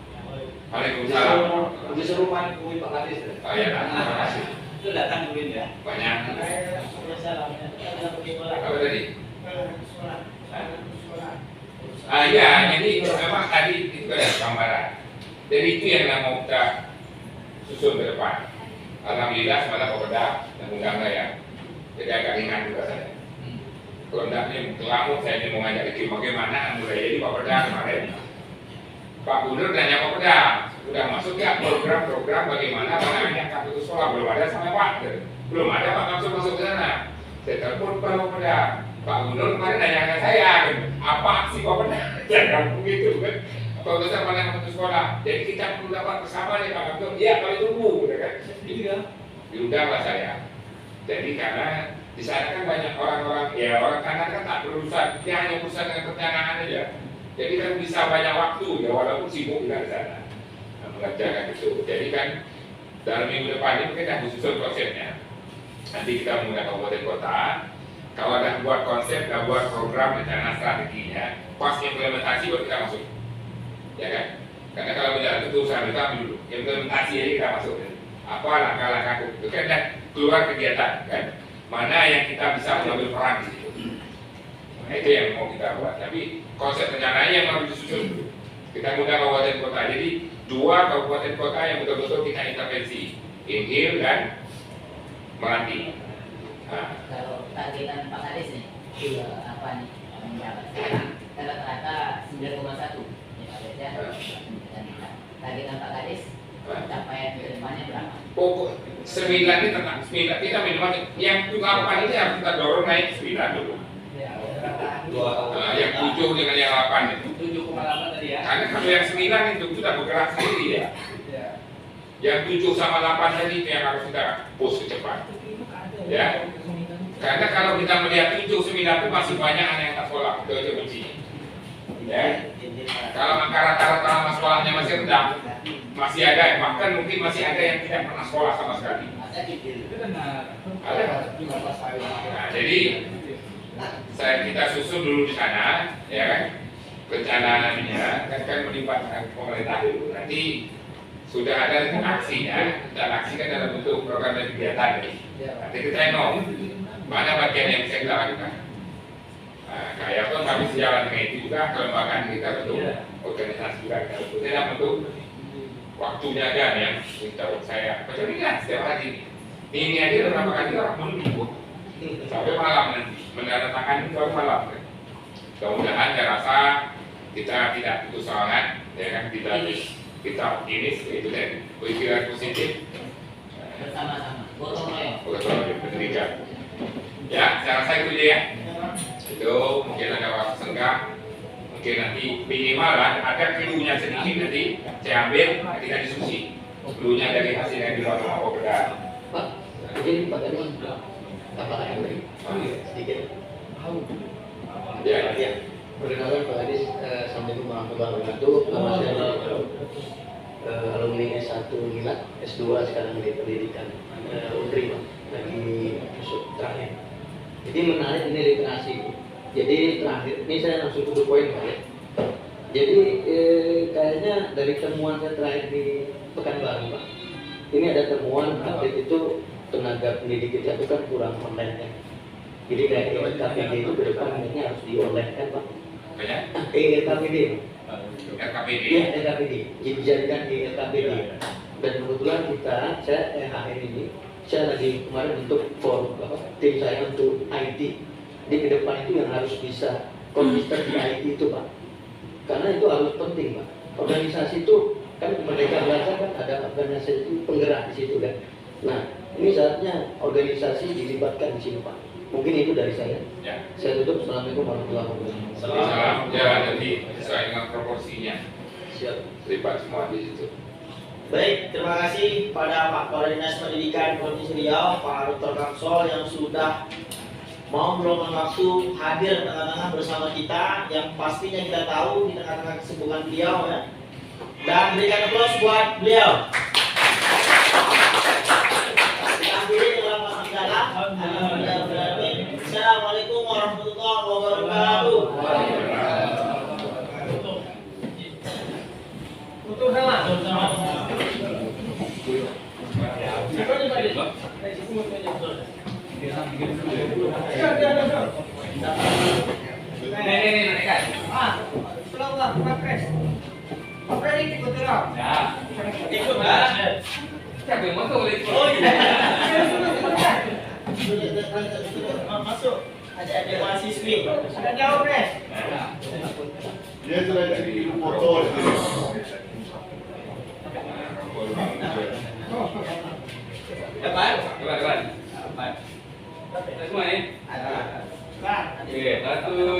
Waalaikumsalam. disuruh main kui Pak Kadis. Oh iya, terima kasih. Itu datang dulu ya. Banyak. Apa tadi? Ya, jadi memang tadi itu ada gambaran. Jadi itu yang mau kita susun ke depan. Alhamdulillah semalam Kopda dan undang saya. Jadi agak ringan juga saya. Kalau enggak nih kelamu saya ini mau ngajak Riki bagaimana mulai jadi Kopda kemarin. Pak Gubernur tanya Kopda, sudah masuk ya program-program bagaimana penanganan kartu sekolah? Belum ada sama Pak. Belum ada Pak masuk ke sana. Saya telepon Pak Kopda. Pak Gubernur kemarin nanya saya, apa aksi Kopda? Jangan begitu kan. Kalau besar mana kartu sekolah? Jadi kita perlu dapat bersama nih Pak Gubernur. Iya kali tunggu, kan? Itu kan diundanglah saya. Jadi karena di sana kan banyak orang-orang, ya orang kanan kan tak berurusan, dia hanya urusan dengan perencanaan aja. Jadi kan bisa banyak waktu, ya walaupun sibuk juga di sana mengerjakan itu. Jadi kan dalam minggu depan ini mungkin kita susun konsepnya. Nanti kita menggunakan kabupaten kota. Kalau ada buat konsep, ada buat program rencana strateginya, pas implementasi baru kita masuk. Ya kan? Karena kalau berjalan itu usaha kita dulu, implementasi aja kita masuk. Apa langkah-langkah itu kan dan keluar kegiatan kan? Mana yang kita bisa mengambil peran di situ. Nah, itu yang mau kita buat. Tapi konsep rencananya yang harus disusun dulu. Kita menggunakan kabupaten kota. Jadi 2 kabupaten kota yang betul-betul kita intervensi, Inhil dan Meranti. Nah, Kalau targetan Pak Kadis nih, apa nih menjabat sekarang rata-rata 9,1 ya Pak Kadis ya. target Pak Kadis capaian ke depannya berapa? Pokok 9 ini tenang, 9 kita minimal yang 8 ini harus kita dorong naik 9 dulu. Yang 7 dengan yang 8 itu. 7,8 tadi ya. Karena kalau yang 9 itu sudah bergerak sendiri ya. Yang 7 sama 8 tadi itu yang harus kita push ke depan. Ya. Karena kalau kita melihat 7, 9 itu masih banyak anak yang tak sekolah, itu benci. Ya. Kalau angka rata-rata nama sekolahnya masih rendah, masih ada, bahkan mungkin masih ada yang tidak pernah sekolah sama sekali. Ada. Nah, jadi kita susun dulu di sana, ya kan? Rencananya kan melibatkan pemerintah dulu. Nanti sudah ada aksinya, dan aksi kan dalam bentuk program dan kegiatan. Nanti kita know mana bagian yang bisa kita lakukan. Nah, kayak pun kami sejalan dengan itu juga kelembagaan kita bentuk organisasi juga kita bentuk. Tidak bentuk waktunya ada yang kita saya kecuali kan setiap hari ini aja beberapa kali orang menunggu sampai malam nanti menandatangani baru malam. Mudah-mudahan saya rasa kita tidak putus semangat, ya kan, kita optimis itu dan berpikiran positif Bersama-sama, gotong royong. pendidikan. Ya, saya rasa itu aja ya. Itu mungkin ada waktu senggang, mungkin nanti minimal lah ada clue-nya sedikit nanti saya ambil, kita diskusi clue-nya dari hasil yang di luar Kopda. Pak, jadi Pak Kadis apa lagi? Sedikit. Ya. Perkenalkan Pak Kadis, Assalamualaikum warahmatullahi wabarakatuh. Nama saya alumni S1 Milat, S2 sekarang di pendidikan Undri, Pak, lagi masuk terakhir. Jadi menarik ini literasi. Jadi terakhir, ini saya langsung to the point, Pak ya. Jadi kayaknya dari temuan saya terakhir di Pekanbaru, Pak, ini ada temuan update itu tenaga pendidik kita itu kan kurang online ya. Jadi kayak LKPD itu ke depan ini harus di online kan, Pak? LKPD. RKPD. Iya, LKPD. Jadi dijadikan di LKPD. Dan kebetulan saya HR ini, saya lagi kemarin untuk tim saya untuk IT. Di ke depan itu yang harus bisa konsisten di IT itu, Pak. Karena itu harus penting, Pak. Organisasi itu kan Merdeka Belajar kan ada organisasi penggerak di situ kan. Nah, ini saatnya organisasi dilibatkan di sini, Pak. Mungkin itu dari saya. Ya. Saya tutup. Assalamualaikum warahmatullahi wabarakatuh. Salam. Ya, nanti sesuai dengan proporsinya. Siap. Terlibat semua di situ. Baik, terima kasih pada Pak Kepala Dinas Pendidikan Provinsi Riau, Pak Dr. Kamsol yang sudah mau meluangkan waktu hadir tengah-tengah bersama kita, yang pastinya kita tahu di tengah-tengah kesibukan beliau ya. Dan berikan aplaus buat beliau. Kita akhiri dengan hamdalah. Assalamualaikum warahmatullahi wabarakatuh. Untuk sama. Masuk. Ada mahasiswi. Sudah jauh, Pres. Dia sudah jadi foto. Depan. Semua ini. Oke, 1, 2,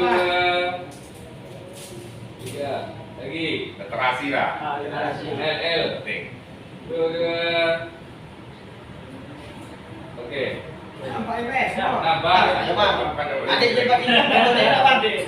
3. Lagi. Literasi lah. LL. Penting. 2. Oke. Nampak, Pres. Nambah. Ada jembat ini.